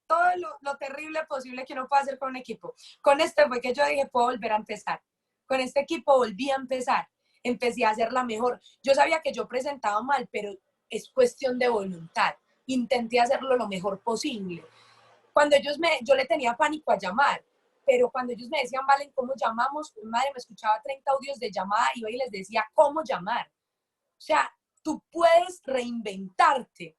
todo lo terrible posible que uno puede hacer con un equipo. Con este fue que yo dije, puedo volver a empezar. Con este equipo volví a empezar. Empecé a hacerla mejor. Yo sabía que yo presentaba mal, pero es cuestión de voluntad. Intenté hacerlo lo mejor posible. Cuando yo le tenía pánico a llamar, pero cuando ellos me decían, Valen, ¿cómo llamamos? Mi madre me escuchaba 30 audios de llamada, iba y les decía, ¿cómo llamar? O sea, tú puedes reinventarte.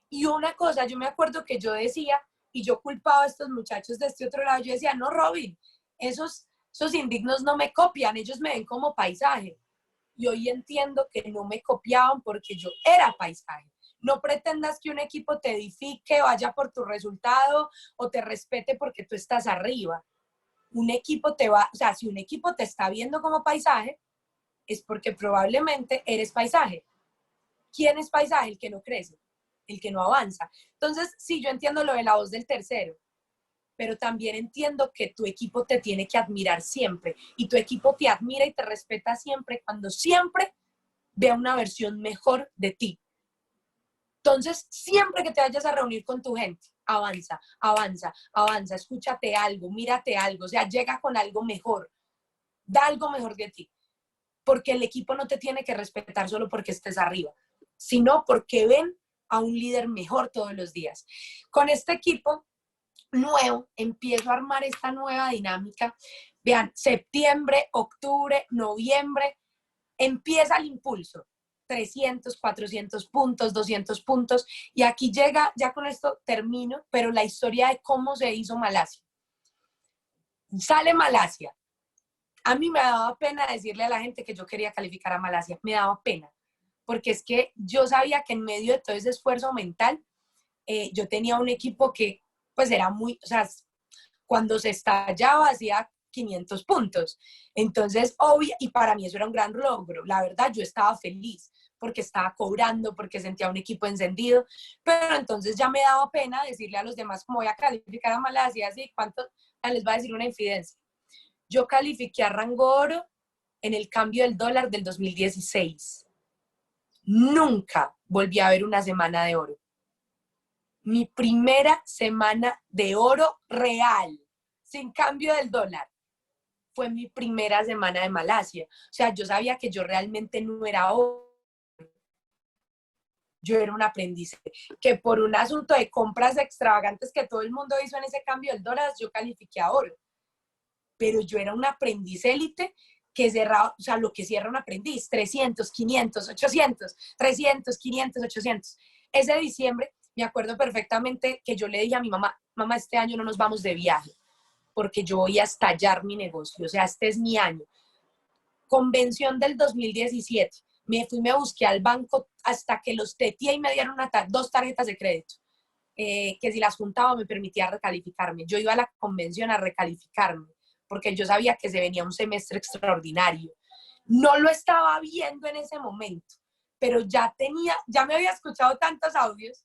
Y una cosa, yo me acuerdo que yo decía, y yo culpaba a estos muchachos de este otro lado, yo decía, no, Robin, esos indignos no me copian, ellos me ven como paisaje. Y hoy entiendo que no me copiaban porque yo era paisaje. No pretendas que un equipo te edifique, vaya por tu resultado o te respete porque tú estás arriba. Un equipo o sea, si un equipo te está viendo como paisaje, es porque probablemente eres paisaje. ¿Quién es paisaje? El que no crece, el que no avanza. Entonces, sí, yo entiendo lo de la voz del tercero, pero también entiendo que tu equipo te tiene que admirar siempre y tu equipo te admira y te respeta siempre cuando siempre vea una versión mejor de ti. Entonces, siempre que te vayas a reunir con tu gente, avanza, avanza, avanza, escúchate algo, mírate algo, o sea, llega con algo mejor, da algo mejor de ti, porque el equipo no te tiene que respetar solo porque estés arriba, sino porque ven a un líder mejor todos los días. Con este equipo nuevo, empiezo a armar esta nueva dinámica. Vean, septiembre, octubre, noviembre, empieza el impulso. 300, 400 puntos, 200 puntos. Y aquí llega, ya con esto termino, pero la historia de cómo se hizo Malasia. Sale Malasia. A mí me daba pena decirle a la gente que yo quería calificar a Malasia. Me daba pena. Porque es que yo sabía que en medio de todo ese esfuerzo mental, yo tenía un equipo que pues era muy, o sea, cuando se estallaba hacía 500 puntos. Entonces, obvio, y para mí eso era un gran logro. La verdad, yo estaba feliz porque estaba cobrando, porque sentía un equipo encendido, pero entonces ya me daba pena decirle a los demás cómo voy a calificar a Malasia, así, ¿cuánto? Les va a decir una infidencia. Yo califiqué a rango oro en el cambio del dólar del 2016. Nunca volví a ver una semana de oro. Mi primera semana de oro real, sin cambio del dólar, fue mi primera semana de Malasia. O sea, yo sabía que yo realmente no era oro. Yo era un aprendiz, que por un asunto de compras extravagantes que todo el mundo hizo en ese cambio del dólar, yo califiqué a oro. Pero yo era un aprendiz élite que cerraba, o sea, lo que cierra un aprendiz, 300, 500, 800, 300, 500, 800. Ese diciembre, me acuerdo perfectamente que yo le dije a mi mamá, mamá, este año no nos vamos de viaje, porque yo voy a estallar mi negocio, o sea, este es mi año. Convención del 2017, me fui, me busqué al banco hasta que los teté y me dieron 2 tarjetas de crédito, que si las juntaba me permitía recalificarme. Yo iba a la convención a recalificarme, porque yo sabía que se venía un semestre extraordinario. No lo estaba viendo en ese momento, pero ya me había escuchado tantos audios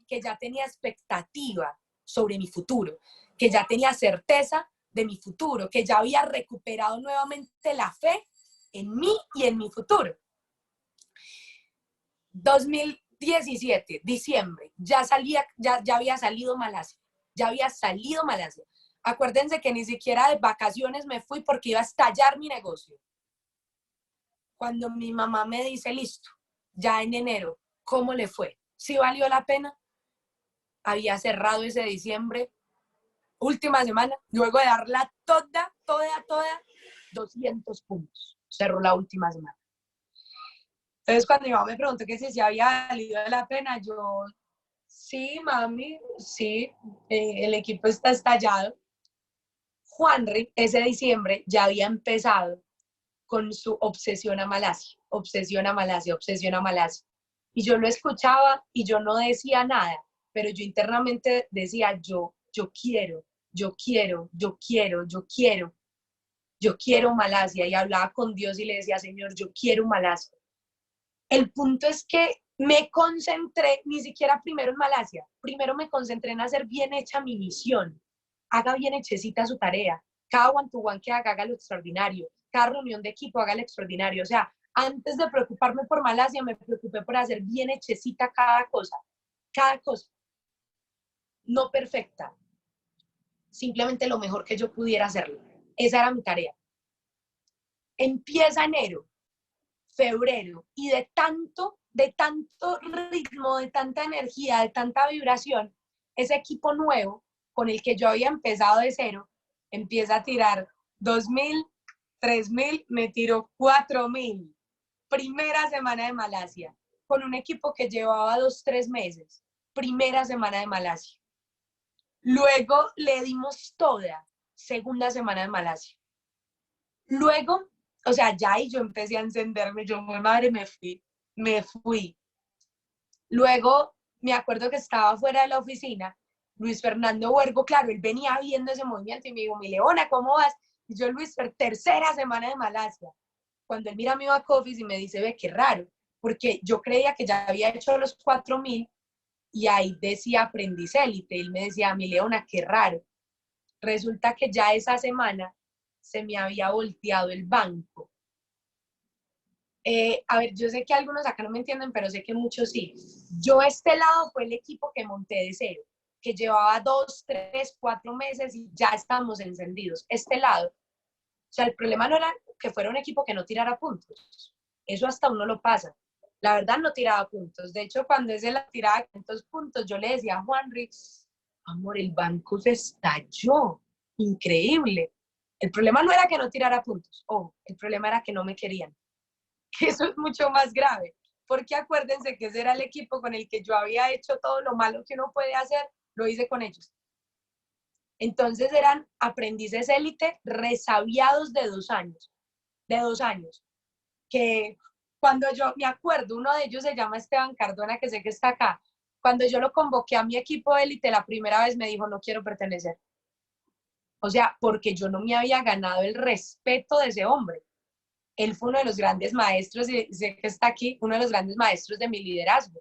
que ya tenía expectativa sobre mi futuro, que ya tenía certeza de mi futuro, que ya había recuperado nuevamente la fe en mí y en mi futuro. 2017, diciembre, ya había salido Malasia, Acuérdense que ni siquiera de vacaciones me fui porque iba a estallar mi negocio. Cuando mi mamá me dice, listo, ya en enero, ¿cómo le fue? ¿Sí valió la pena? Había cerrado ese diciembre, última semana, luego de darla toda, 200 puntos. Cerró la última semana. Entonces, cuando mi mamá me preguntó que si había valido la pena, yo, sí, mami, sí, el equipo está estallado. Juanri, ese diciembre, ya había empezado con su obsesión a Malasia, obsesión a Malasia, obsesión a Malasia. Y yo lo escuchaba y yo no decía nada, pero yo internamente decía, yo quiero, yo quiero, yo quiero, yo quiero, yo quiero Malasia. Y hablaba con Dios y le decía, Señor, yo quiero Malasia. El punto es que me concentré, ni siquiera primero en Malasia, primero me concentré en hacer bien hecha mi misión. Haga bien hechecita su tarea. Cada one-to-one que haga, haga lo extraordinario. Cada reunión de equipo, haga lo extraordinario. O sea, antes de preocuparme por Malasia, me preocupé por hacer bien hechecita cada cosa. Cada cosa. No perfecta. Simplemente lo mejor que yo pudiera hacerlo. Esa era mi tarea. Empieza enero, febrero, y de tanto ritmo, de tanta energía, de tanta vibración, ese equipo nuevo con el que yo había empezado de cero, empieza a tirar 2.000, 3.000, me tiró 4.000. Primera semana de Malasia, con un equipo que llevaba 2, 3 meses. Primera semana de Malasia. Luego le dimos toda, segunda semana de Malasia. Luego, o sea, ya ahí yo empecé a encenderme, yo, madre, me fui. Luego, me acuerdo que estaba fuera de la oficina, Luis Fernando Huergo, claro, él venía viendo ese movimiento y me dijo, mi Leona, ¿cómo vas? Y yo, Luis, tercera semana de Malasia. Cuando él mira mi back office y me dice, ve, qué raro, porque yo creía que ya había hecho los 4.000 y ahí decía aprendiz élite. Él me decía, mi Leona, qué raro. Resulta que ya esa semana se me había volteado el banco. A ver, yo sé que algunos acá no me entienden, pero sé que muchos sí. Yo este lado fue el equipo que monté de cero, que llevaba 2, 3, 4 meses y ya estábamos encendidos. Este lado, o sea, el problema no era que fuera un equipo que no tirara puntos. Eso hasta uno lo pasa. La verdad no tiraba puntos. De hecho, cuando ese la tiraba 500 puntos, yo le decía a Juanri, amor, el banco se estalló. Increíble. El problema no era que no tirara puntos. Oh, el problema era que no me querían. Que eso es mucho más grave, porque acuérdense que ese era el equipo con el que yo había hecho todo lo malo que uno puede hacer, lo hice con ellos. Entonces eran aprendices élite resabiados de 2 años, que cuando yo me acuerdo, uno de ellos se llama Esteban Cardona, que sé que está acá, cuando yo lo convoqué a mi equipo élite la primera vez me dijo, no quiero pertenecer. O sea, porque yo no me había ganado el respeto de ese hombre. Él fue uno de los grandes maestros, y sé que está aquí, uno de los grandes maestros de mi liderazgo.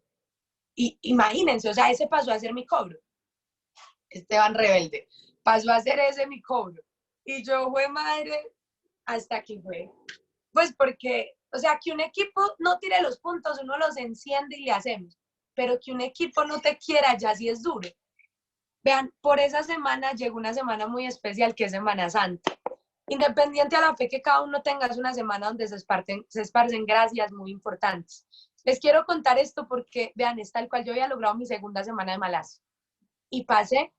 Y imagínense, o sea, ese pasó a ser mi cobro. Esteban Rebelde, pasó a ser ese mi cobro. Y yo, fue madre, hasta aquí fue. Pues porque, o sea, que un equipo no tire los puntos, uno los enciende y le hacemos. Pero que un equipo no te quiera, ya sí es duro. Vean, por esa semana llegó una semana muy especial que es Semana Santa. Independiente a la fe que cada uno tenga, es una semana donde se esparcen gracias muy importantes. Les quiero contar esto porque, vean, es tal cual yo había logrado mi segunda semana de Malasia y pasé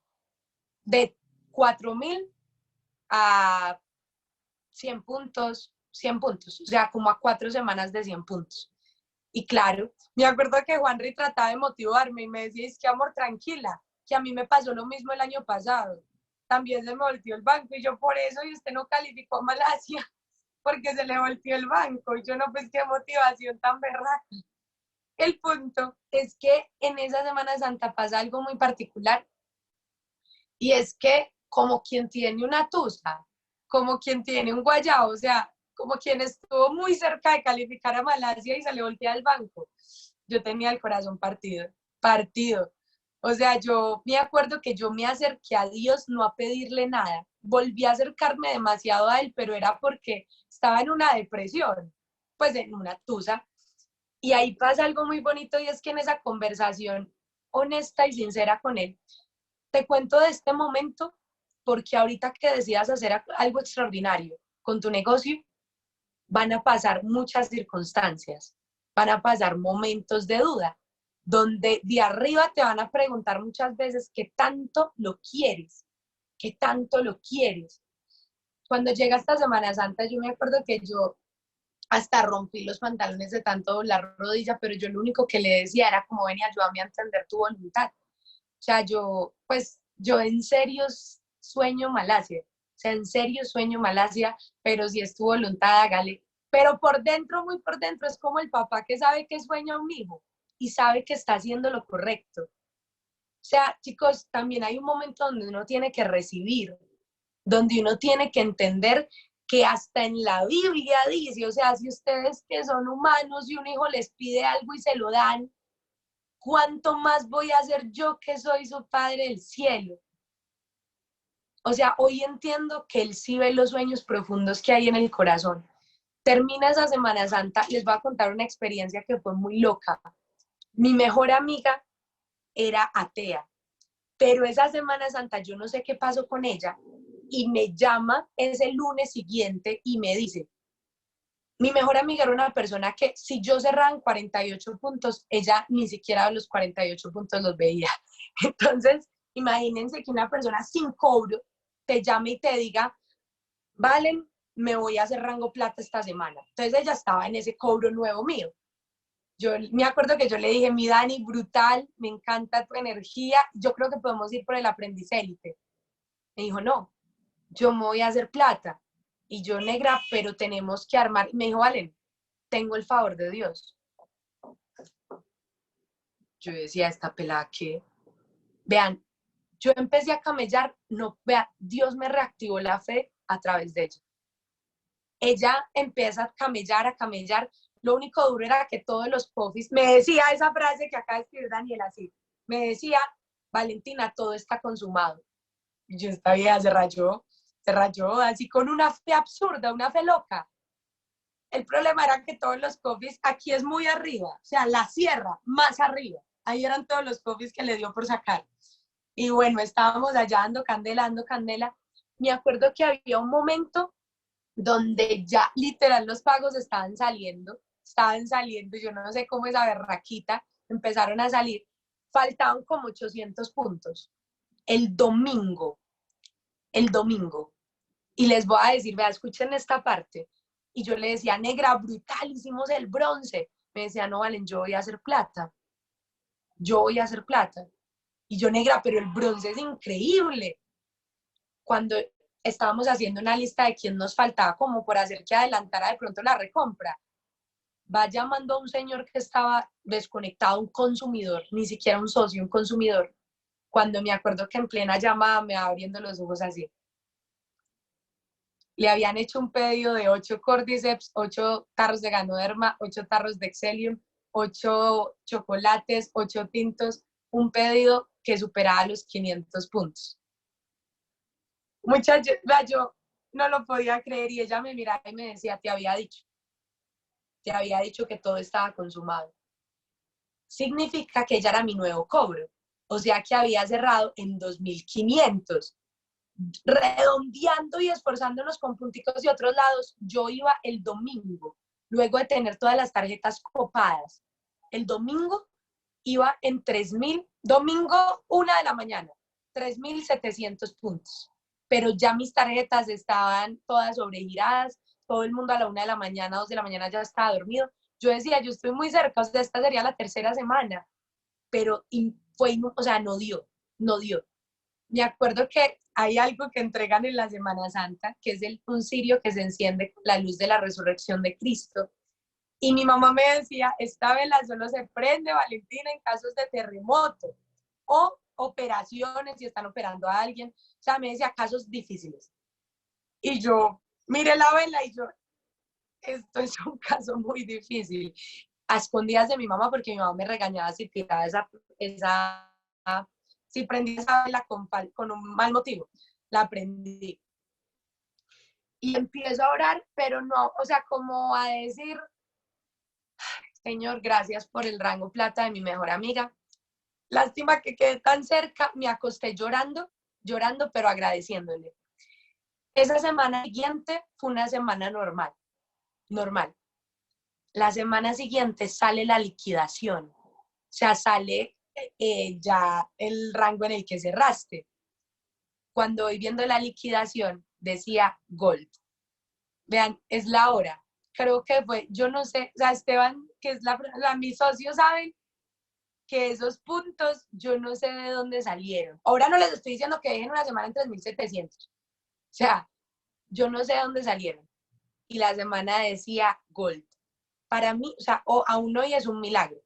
de 4.000 a 100 puntos, 100 puntos, o sea, como a 4 semanas de 100 puntos. Y claro, me acuerdo que Juanri trataba de motivarme y me decía, es que amor, tranquila, que a mí me pasó lo mismo el año pasado. También se me volteó el banco y yo por eso, y usted no calificó a Malasia, porque se le volteó el banco. Y yo no, pues qué motivación tan berraca. El punto es que en esa Semana Santa pasa algo muy particular y es que como quien tiene una tusa, como quien tiene un guayabo, o sea, como quien estuvo muy cerca de calificar a Malasia y se le voltea el banco, yo tenía el corazón partido, partido. O sea, yo me acuerdo que yo me acerqué a Dios no a pedirle nada, volví a acercarme demasiado a Él, pero era porque estaba en una depresión, pues en una tusa. Y ahí pasa algo muy bonito y es que en esa conversación honesta y sincera con Él, te cuento de este momento porque ahorita que decidas hacer algo extraordinario con tu negocio, van a pasar muchas circunstancias, van a pasar momentos de duda, donde de arriba te van a preguntar muchas veces qué tanto lo quieres, qué tanto lo quieres. Cuando llega esta Semana Santa, yo me acuerdo que yo hasta rompí los pantalones de tanto doblar rodilla, pero yo lo único que le decía era como, ven y ayúdame a entender tu voluntad. O sea, yo en serio sueño Malasia, o sea, en serio sueño Malasia, pero si es tu voluntad, hágale. Pero por dentro, muy por dentro, es como el papá que sabe que sueña un hijo y sabe que está haciendo lo correcto. O sea, chicos, también hay un momento donde uno tiene que recibir, donde uno tiene que entender que hasta en la Biblia dice, o sea, si ustedes que son humanos y un hijo les pide algo y se lo dan, ¿cuánto más voy a hacer yo que soy su Padre del cielo? O sea, hoy entiendo que Él sí ve los sueños profundos que hay en el corazón. Termina esa Semana Santa, les voy a contar una experiencia que fue muy loca. Mi mejor amiga era atea, pero esa Semana Santa yo no sé qué pasó con ella y me llama ese lunes siguiente y me dice, mi mejor amiga era una persona que si yo cerraba en 48 puntos, ella ni siquiera los 48 puntos los veía. Entonces, imagínense que una persona sin cobro te llame y te diga, Valen, me voy a hacer rango plata esta semana. Entonces ella estaba en ese cobro nuevo mío. Yo me acuerdo que yo le dije, mi Dani, brutal, me encanta tu energía, yo creo que podemos ir por el aprendiz élite. Me dijo, no, yo me voy a hacer plata. Y yo, negra, pero tenemos que armar. Me dijo, Valen, tengo el favor de Dios. Yo decía, esta pelada que, vean, yo empecé a camellar, no, vean, Dios me reactivó la fe a través de ella. Ella empieza a camellar, a camellar. Lo único duro era que todos los pofis, me decía esa frase que acaba de escribir Daniela, así, me decía, Valentina, todo está consumado. Y yo, esta vieja se rayó, así con una fe absurda, una fe loca. El problema era que todos los coffees, aquí es muy arriba, o sea, la sierra, más arriba. Ahí eran todos los coffees que le dio por sacar. Y bueno, estábamos allá dando candela, dando candela. Me acuerdo que había un momento donde ya literal los pagos estaban saliendo, yo no sé cómo esa berraquita, empezaron a salir, faltaban como 800 puntos. El domingo, el domingo. Y les voy a decir, vea, escuchen esta parte. Y yo le decía, negra, brutal, hicimos el bronce. Me decía, no, Valen, yo voy a hacer plata. Yo voy a hacer plata. Y yo, negra, pero el bronce es increíble. Cuando estábamos haciendo una lista de quién nos faltaba como por hacer que adelantara de pronto la recompra, va llamando a un señor que estaba desconectado, un consumidor, ni siquiera un socio, un consumidor. Cuando me acuerdo que en plena llamada me va abriendo los ojos así. Le habían hecho un pedido de 8 Cordyceps, 8 tarros de Ganoderma, 8 tarros de Excelium, 8 chocolates, 8 tintos, un pedido que superaba los 500 puntos. Muchacho, yo no lo podía creer y ella me miraba y me decía, te había dicho que todo estaba consumado. Significa que ella era mi nuevo cobro, o sea que había cerrado en 2.500. Redondeando y esforzándonos con punticos y otros lados, yo iba el domingo, luego de tener todas las tarjetas copadas. El domingo iba en 3.000, domingo 1 de la mañana, 3.700 puntos. Pero ya mis tarjetas estaban todas sobregiradas, todo el mundo a la 1 de la mañana, 2 de la mañana ya estaba dormido. Yo decía, yo estoy muy cerca, o sea, esta sería la tercera semana, pero fue, o sea, no dio, no dio. Me acuerdo que hay algo que entregan en la Semana Santa, que es un cirio que se enciende con la luz de la resurrección de Cristo. Y mi mamá me decía, esta vela solo se prende, Valentina, en casos de terremoto o operaciones, si están operando a alguien. O sea, me decía casos difíciles. Y yo miré la vela y yo, esto es un caso muy difícil. A escondidas de mi mamá, porque mi mamá me regañaba si tiraba si prendí esa vela con un mal motivo. La prendí. Y empiezo a orar, pero no, o sea, como a decir, Señor, gracias por el rango plata de mi mejor amiga. Lástima que quedé tan cerca, me acosté llorando llorando, pero agradeciéndole. Esa semana siguiente fue una semana normal, normal. La semana siguiente sale la liquidación, o sea, sale ya el rango en el que cerraste. Cuando voy viendo la liquidación, decía Gold. Vean, es la hora. Creo que fue, yo no sé, o sea, Esteban, que es mis socios saben que esos puntos, yo no sé de dónde salieron. Ahora no les estoy diciendo que dejen una semana en 3.700. O sea, yo no sé de dónde salieron. Y la semana decía Gold. Para mí, o sea, aún hoy es un milagro.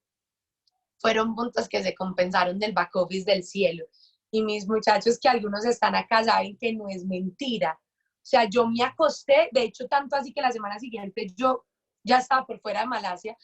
Fueron puntos que se compensaron del back office del cielo. Y mis muchachos, que algunos están acá, saben que no es mentira. O sea, yo me acosté, de hecho, tanto así que la semana siguiente yo ya estaba por fuera de Malasia.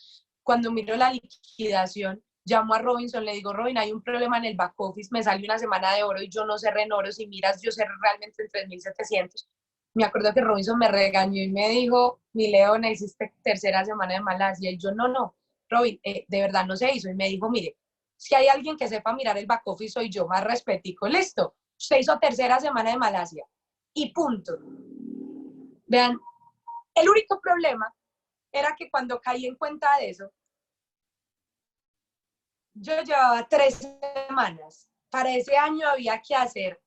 Cuando miro la liquidación, llamo a Robinson, le digo, Robin, hay un problema en el back office, me salió una semana de oro y yo no cerré en oro. Si miras, yo cerré realmente en 3.700. Me acuerdo que Robinson me regañó y me dijo, mi Leona, hiciste tercera semana de Malasia. Y yo, no, Robin, de verdad no se hizo. Y me dijo, mire, si hay alguien que sepa mirar el back office, soy yo, más respetico, listo. Usted hizo tercera semana de Malasia. Y punto. Vean, el único problema era que cuando caí en cuenta de eso, yo llevaba 3 semanas. Para ese año había que hacer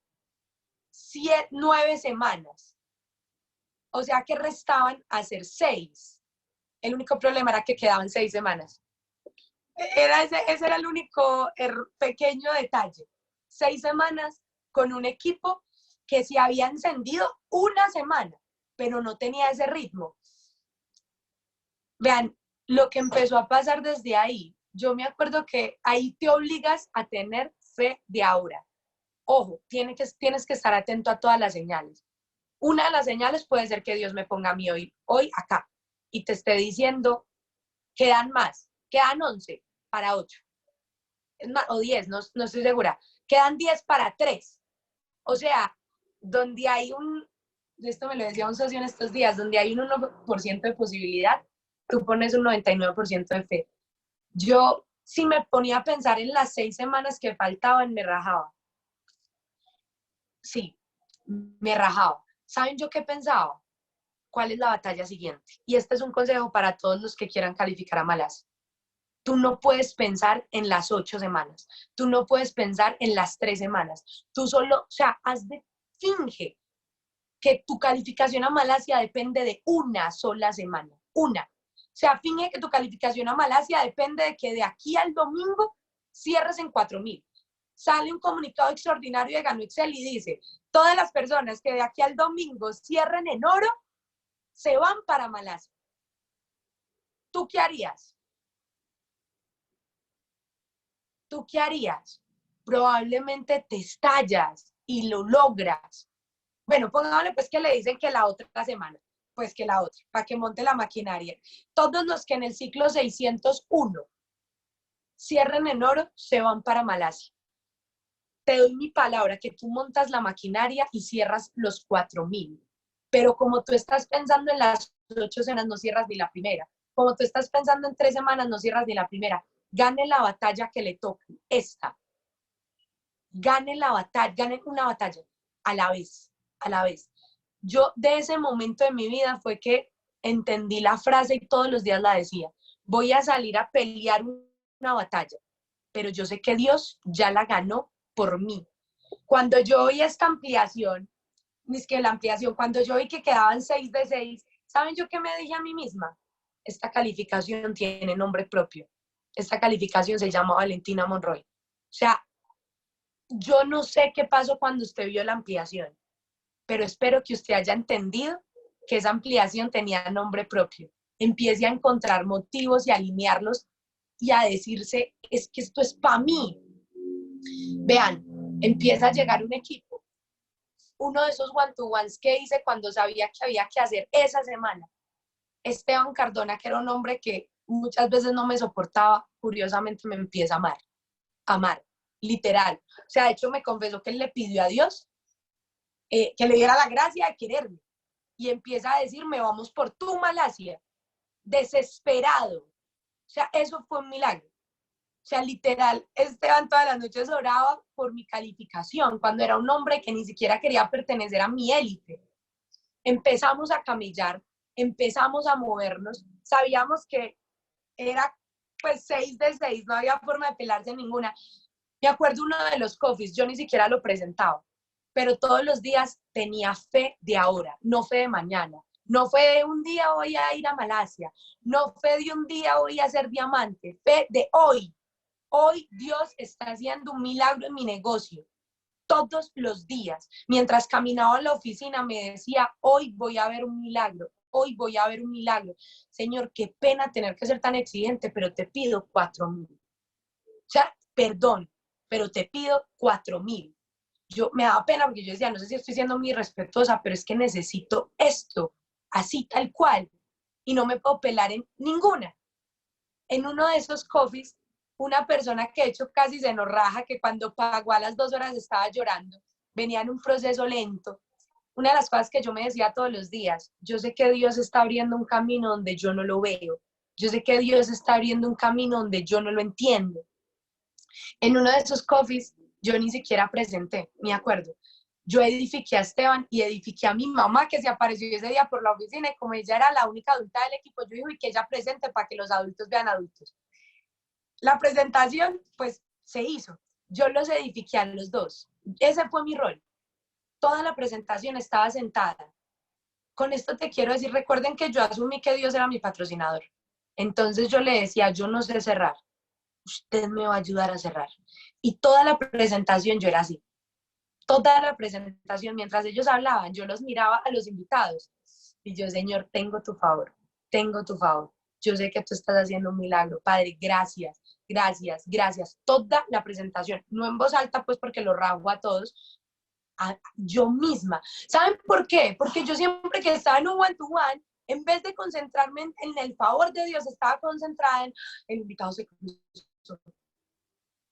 9 semanas. O sea que restaban hacer 6. El único problema era que quedaban 6 semanas. Ese era el único pequeño detalle. 6 semanas con un equipo que se había encendido una semana, pero no tenía ese ritmo. Vean, lo que empezó a pasar desde ahí, yo me acuerdo que ahí te obligas a tener fe de ahora. Ojo, tienes que estar atento a todas las señales. Una de las señales puede ser que Dios me ponga a mí hoy acá y te esté diciendo, quedan 11 para 8. Es más, o 10, no estoy segura. Quedan 10 para 3. O sea, donde hay esto me lo decía un socio en estos días, donde hay un 1% de posibilidad, tú pones un 99% de fe. Yo, si me ponía a pensar en las 6 semanas que faltaban, me rajaba. Sí, me rajaba. ¿Saben yo qué pensaba? ¿Cuál es la batalla siguiente? Y este es un consejo para todos los que quieran calificar a Malasia. Tú no puedes pensar en las 8 semanas. Tú no puedes pensar en las 3 semanas. Tú solo, o sea, finge que tu calificación a Malasia depende de una sola semana. Una. O sea, finge que tu calificación a Malasia depende de que de aquí al domingo cierres en 4.000. Sale un comunicado extraordinario de Gano Excel y dice, todas las personas que de aquí al domingo cierren en oro, se van para Malasia. ¿Tú qué harías? ¿Tú qué harías? Probablemente te estallas y lo logras. Bueno, pongámosle pues que le dicen que la otra semana, pues que la otra, para que monte la maquinaria. Todos los que en el ciclo 601 cierren en oro, se van para Malasia. Te doy mi palabra que tú montas la maquinaria y cierras los 4.000. Pero como tú estás pensando en las 8 semanas, no cierras ni la primera. Como tú estás pensando en 3 semanas, no cierras ni la primera. Gane la batalla que le toque. Esta. Gane la batalla, gane una batalla a la vez, a la vez. Yo de ese momento de mi vida fue que entendí la frase y todos los días la decía. Voy a salir a pelear una batalla, pero yo sé que Dios ya la ganó por mí. Cuando yo oí esta ampliación, cuando yo vi que quedaban 6 de 6, ¿saben yo qué me dije a mí misma? Esta calificación tiene nombre propio. Esta calificación se llama Valentina Monroy. O sea, yo no sé qué pasó cuando usted vio la ampliación, pero espero que usted haya entendido que esa ampliación tenía nombre propio. Empiece a encontrar motivos y a alinearlos y a decirse, es que esto es para mí. Vean, empieza a llegar un equipo. Uno de esos one-to-ones que hice cuando sabía que había que hacer esa semana. Esteban Cardona, que era un hombre que muchas veces no me soportaba, curiosamente me empieza a amar. Amar, literal. O sea, de hecho me confesó que él le pidió a Dios que le diera la gracia de quererme. Y empieza a decirme, vamos por tu Malasia. Desesperado. O sea, eso fue un milagro. O sea, literal, Esteban todas las noches oraba por mi calificación, cuando era un hombre que ni siquiera quería pertenecer a mi élite. Empezamos a camellar, empezamos a movernos, sabíamos que era pues 6 de 6, no había forma de pelarse ninguna. Me acuerdo uno de los coffees, yo ni siquiera lo presentaba, pero todos los días tenía fe de ahora, no fe de mañana. No fue de un día voy a ir a Malasia, no fue de un día voy a ser diamante, fe de hoy. Hoy Dios está haciendo un milagro en mi negocio. Todos los días, mientras caminaba a la oficina, me decía, hoy voy a ver un milagro, hoy voy a ver un milagro. Señor, qué pena tener que ser tan exigente, pero te pido 4,000. O sea, perdón, pero te pido 4,000. Yo me daba pena porque yo decía, no sé si estoy siendo muy respetuosa, pero es que necesito esto, así tal cual, y no me puedo pelar en ninguna. En uno de esos coffees, una persona que de hecho casi se nos raja, que cuando pagó a las 2 horas estaba llorando, venía en un proceso lento. Una de las cosas que yo me decía todos los días, yo sé que Dios está abriendo un camino donde yo no lo veo, yo sé que Dios está abriendo un camino donde yo no lo entiendo. En uno de esos coffees yo ni siquiera presenté, me acuerdo. Yo edifiqué a Esteban y edifiqué a mi mamá que se apareció ese día por la oficina y como ella era la única adulta del equipo, yo dije, y que ella presente para que los adultos vean adultos. La presentación, pues, se hizo. Yo los edifiqué a los dos. Ese fue mi rol. Toda la presentación estaba sentada. Con esto te quiero decir, recuerden que yo asumí que Dios era mi patrocinador. Entonces yo le decía, yo no sé cerrar. Usted me va a ayudar a cerrar. Y toda la presentación yo era así. Toda la presentación, mientras ellos hablaban, yo los miraba a los invitados. Y yo, Señor, tengo tu favor, tengo tu favor. Yo sé que tú estás haciendo un milagro. Padre, gracias, gracias, gracias. Toda la presentación, no en voz alta, pues porque lo rasgo a todos, yo misma. ¿Saben por qué? Porque yo siempre que estaba en un one-to-one, en vez de concentrarme en el favor de Dios, estaba concentrada en el invitado se cruzó,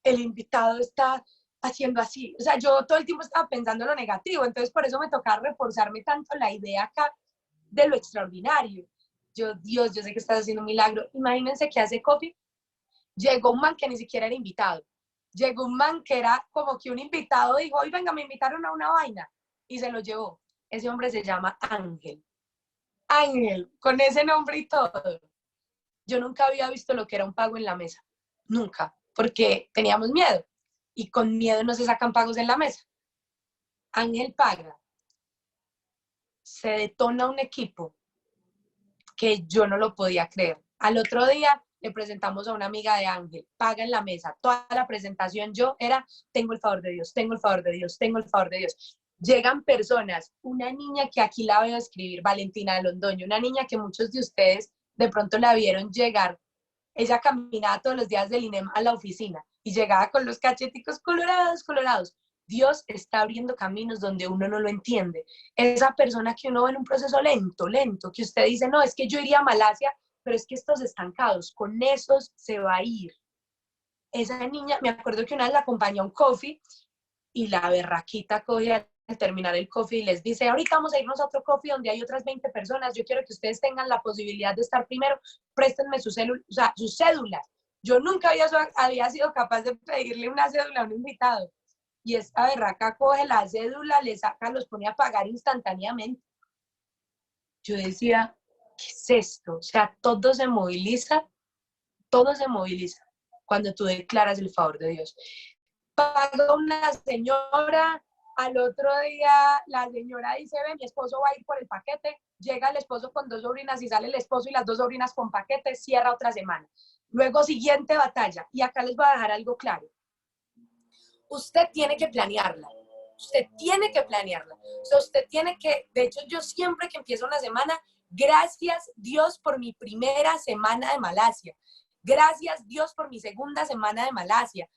el invitado está haciendo así. O sea, yo todo el tiempo estaba pensando en lo negativo, entonces por eso me tocaba reforzarme tanto la idea acá de lo extraordinario. Yo, Dios, yo sé que estás haciendo un milagro. Imagínense que hace copy, llegó un man que ni siquiera era invitado. Llegó un man que era como que un invitado dijo, hoy venga, me invitaron a una vaina y se lo llevó. Ese hombre se llama Ángel. Ángel, con ese nombre y todo. Yo nunca había visto lo que era un pago en la mesa. Nunca, porque teníamos miedo y con miedo no se sacan pagos en la mesa. Ángel paga. Se detona un equipo que yo no lo podía creer. Al otro día le presentamos a una amiga de Ángel, paga en la mesa. Toda la presentación yo era, tengo el favor de Dios, tengo el favor de Dios, tengo el favor de Dios. Llegan personas, una niña que aquí la veo escribir, Valentina de Londoño, una niña que muchos de ustedes de pronto la vieron llegar. Ella caminaba todos los días del INEM a la oficina y llegaba con los cacheticos colorados, colorados. Dios está abriendo caminos donde uno no lo entiende. Esa persona que uno ve en un proceso lento, lento, que usted dice, no, es que yo iría a Malasia, pero es que estos estancados, con esos se va a ir. Esa niña, me acuerdo que una vez la acompañó a un coffee y la berraquita coge al terminar el coffee y les dice, ahorita vamos a irnos a otro coffee donde hay otras 20 personas, yo quiero que ustedes tengan la posibilidad de estar primero, préstenme sus cédulas. Yo nunca había sido capaz de pedirle una cédula a un invitado. Y esta berraca coge la cédula, le saca, los pone a pagar instantáneamente. Yo decía, ¿qué es esto? O sea, todo se moviliza cuando tú declaras el favor de Dios. Paga una señora, al otro día la señora dice, ve, mi esposo va a ir por el paquete, llega el esposo con 2 sobrinas y sale el esposo y las 2 sobrinas con paquete, cierra otra semana. Luego siguiente batalla, y acá les voy a dejar algo claro. Usted tiene que planearla, usted tiene que planearla. O sea, usted tiene que, de hecho yo siempre que empiezo una semana, gracias Dios por mi primera semana de Malasia, gracias Dios por mi segunda semana de Malasia,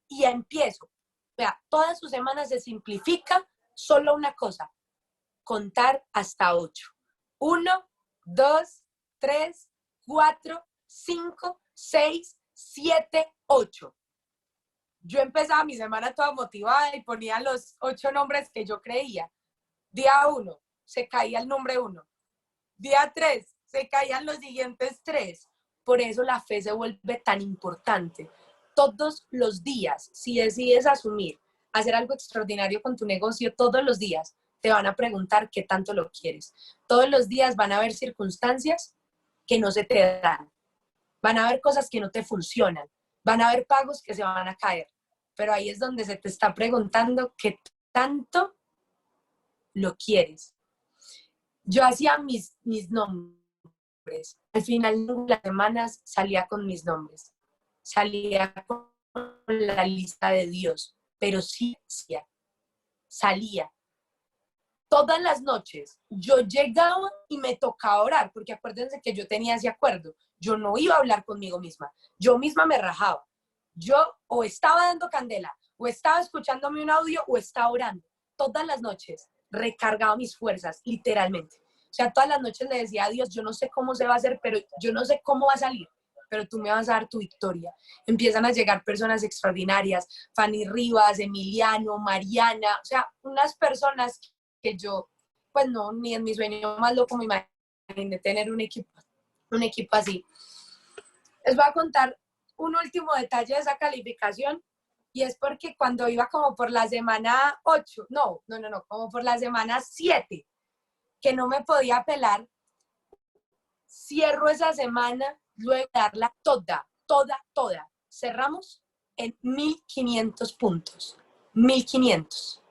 y ya empiezo. Vea, toda su semana se simplifica solo una cosa, contar hasta 8. 1, 2, 3, 4, 5, 6, 7, 8. Yo empezaba mi semana toda motivada y ponía los 8 nombres que yo creía. Día 1, se caía el nombre 1. Día 3, se caían los siguientes 3. Por eso la fe se vuelve tan importante. todos los días, si decides asumir hacer algo extraordinario con tu negocio, todos los días te van a preguntar qué tanto lo quieres. Todos los días van a haber circunstancias que no se te dan. Van a haber cosas que no te funcionan. Van a haber pagos que se van a caer. Pero ahí es donde se te está preguntando qué tanto lo quieres. Yo hacía mis nombres. Al final de las semanas salía con mis nombres. Salía con la lista de Dios. Pero sí salía. Todas las noches yo llegaba y me tocaba orar, porque acuérdense que yo tenía ese acuerdo. Yo no iba a hablar conmigo misma. Yo misma me rajaba. Yo o estaba dando candela, o estaba escuchándome un audio, o estaba orando. Todas las noches recargaba mis fuerzas, literalmente. O sea, todas las noches le decía a Dios, yo no sé cómo se va a hacer, pero yo no sé cómo va a salir, pero tú me vas a dar tu victoria. Empiezan a llegar personas extraordinarias, Fanny Rivas, Emiliano, Mariana, o sea, unas personas que yo, pues no, ni en mi sueño más loco me imaginé tener un equipo así. Les voy a contar un último detalle de esa calificación, y es porque cuando iba como por la semana 8, como por la semana 7, que no me podía pelar, cierro esa semana, luego de darla toda. Cerramos en 1.500 puntos. 1.500.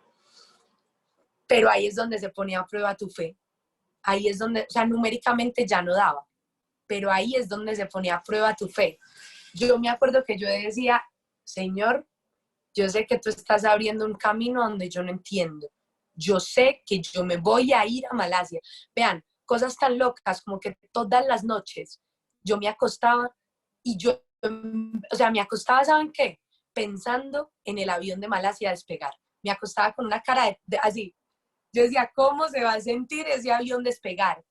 Pero ahí es donde se ponía a prueba tu fe. Ahí es donde, o sea, numéricamente ya no daba, pero ahí es donde se ponía a prueba tu fe. Yo me acuerdo que yo decía, Señor, yo sé que tú estás abriendo un camino donde yo no entiendo. Yo sé que yo me voy a ir a Malasia. Vean, cosas tan locas como que todas las noches yo me acostaba y yo, o sea, me acostaba, ¿saben qué? Pensando en el avión de Malasia a despegar. Me acostaba con una cara así. Yo decía, ¿cómo se va a sentir ese avión despegar?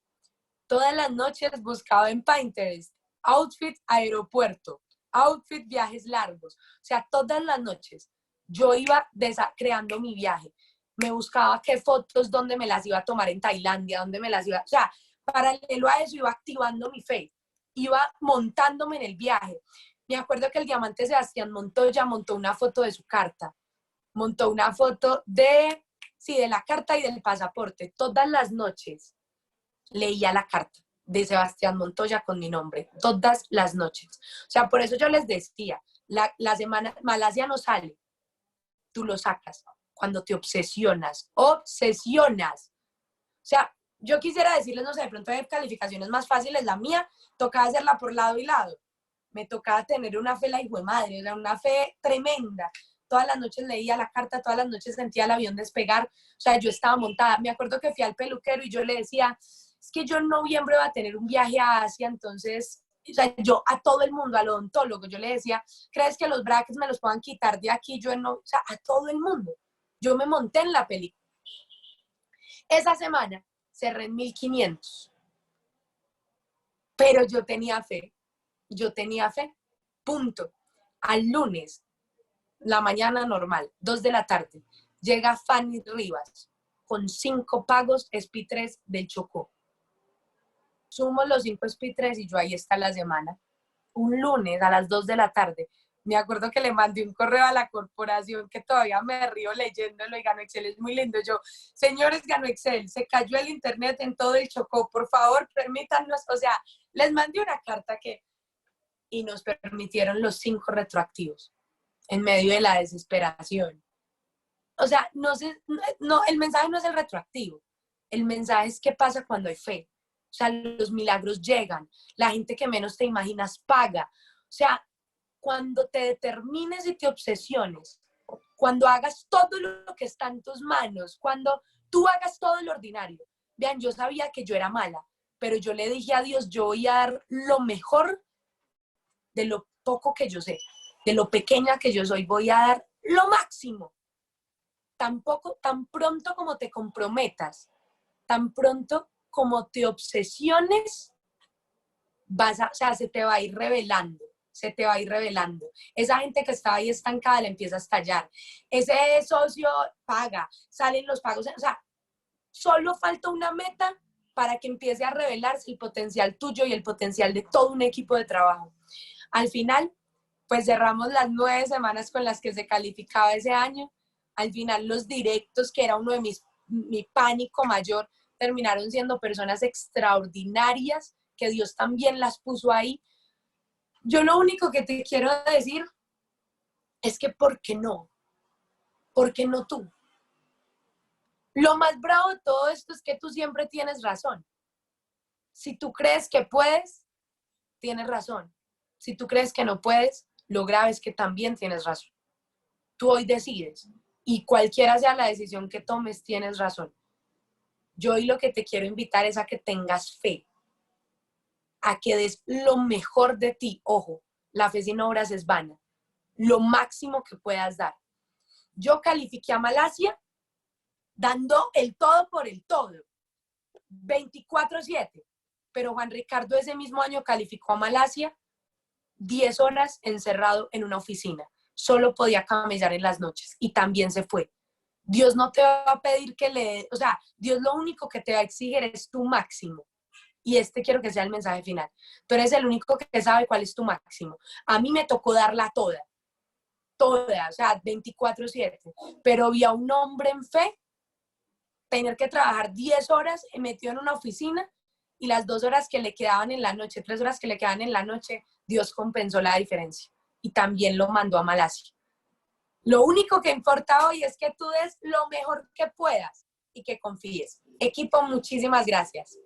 Todas las noches buscaba en Pinterest outfit aeropuerto, outfit viajes largos. O sea, todas las noches yo iba creando mi viaje. Me buscaba qué fotos, dónde me las iba a tomar en Tailandia, dónde me las iba, o sea, paralelo a eso iba activando mi fe, iba montándome en el viaje. Me acuerdo que el diamante Sebastián Montoya montó una foto de su carta, montó una foto de la carta y del pasaporte. Todas las noches leía la carta de Sebastián Montoya con mi nombre, todas las noches. O sea, por eso yo les decía, la semana, Malasia no sale, tú lo sacas cuando te obsesionas. O sea, yo quisiera decirles, no sé, de pronto hay calificaciones más fáciles, la mía tocaba hacerla por lado y lado. Me tocaba tener una fe, la hijo de madre, o sea, una fe tremenda. Todas las noches leía la carta, todas las noches sentía el avión despegar. O sea, yo estaba montada. Me acuerdo que fui al peluquero y yo le decía, es que yo en noviembre voy a tener un viaje a Asia, entonces, o sea, yo a todo el mundo, al odontólogo, yo le decía, ¿crees que los brackets me los puedan quitar de aquí? O sea, a todo el mundo. Yo me monté en la película. Esa semana cerré en 1.500, pero yo tenía fe, punto. Al lunes, la mañana normal, 2 de la tarde, llega Fanny Rivas con 5 pagos SP3 del Chocó. Sumo los 5 SP3 y yo ahí está la semana. Un lunes a las 2 de la tarde, me acuerdo que le mandé un correo a la corporación que todavía me río leyéndolo, y Gano Excel es muy lindo. Yo, señores Gano Excel, se cayó el internet en todo el Chocó, por favor, permítanos, o sea, les mandé una carta y nos permitieron los 5 retroactivos en medio de la desesperación. O sea, el mensaje no es el retroactivo, el mensaje es qué pasa cuando hay fe. O sea, los milagros llegan, la gente que menos te imaginas paga. O sea, cuando te determines y te obsesiones, cuando hagas todo lo que está en tus manos, cuando tú hagas todo lo ordinario. Vean, yo sabía que yo era mala, pero yo le dije a Dios, yo voy a dar lo mejor de lo poco que yo sé, de lo pequeña que yo soy, voy a dar lo máximo. Tan pronto como te comprometas, tan pronto como te obsesiones, o sea, se te va a ir revelando. Esa gente que estaba ahí estancada le empieza a estallar. Ese socio paga, salen los pagos, o sea, solo falta una meta para que empiece a revelarse el potencial tuyo y el potencial de todo un equipo de trabajo. Al final, pues cerramos las 9 semanas con las que se calificaba ese año. Al final los directos, que era uno de mi pánico mayor, terminaron siendo personas extraordinarias, que Dios también las puso ahí. Yo lo único que te quiero decir es que ¿por qué no? ¿Por qué no tú? Lo más bravo de todo esto es que tú siempre tienes razón. Si tú crees que puedes, tienes razón. Si tú crees que no puedes, lo grave es que también tienes razón. Tú hoy decides y cualquiera sea la decisión que tomes, tienes razón. Yo hoy lo que te quiero invitar es a que tengas fe, a que des lo mejor de ti. Ojo, la fe sin obras es vana. Lo máximo que puedas dar. Yo califiqué a Malasia dando el todo por el todo, 24/7. Pero Juan Ricardo ese mismo año calificó a Malasia 10 horas encerrado en una oficina. Solo podía camellar en las noches y también se fue. Dios no te va a pedir o sea, Dios lo único que te va a exigir es tu máximo. Y quiero que sea el mensaje final. Tú eres el único que sabe cuál es tu máximo. A mí me tocó darla toda, o sea, 24/7. Pero vi a un hombre en fe tener que trabajar 10 horas metido en una oficina y las 2 horas que le quedaban en la noche, 3 horas que le quedaban en la noche, Dios compensó la diferencia y también lo mandó a Malasia. Lo único que importa hoy es que tú des lo mejor que puedas y que confíes. Equipo, muchísimas gracias.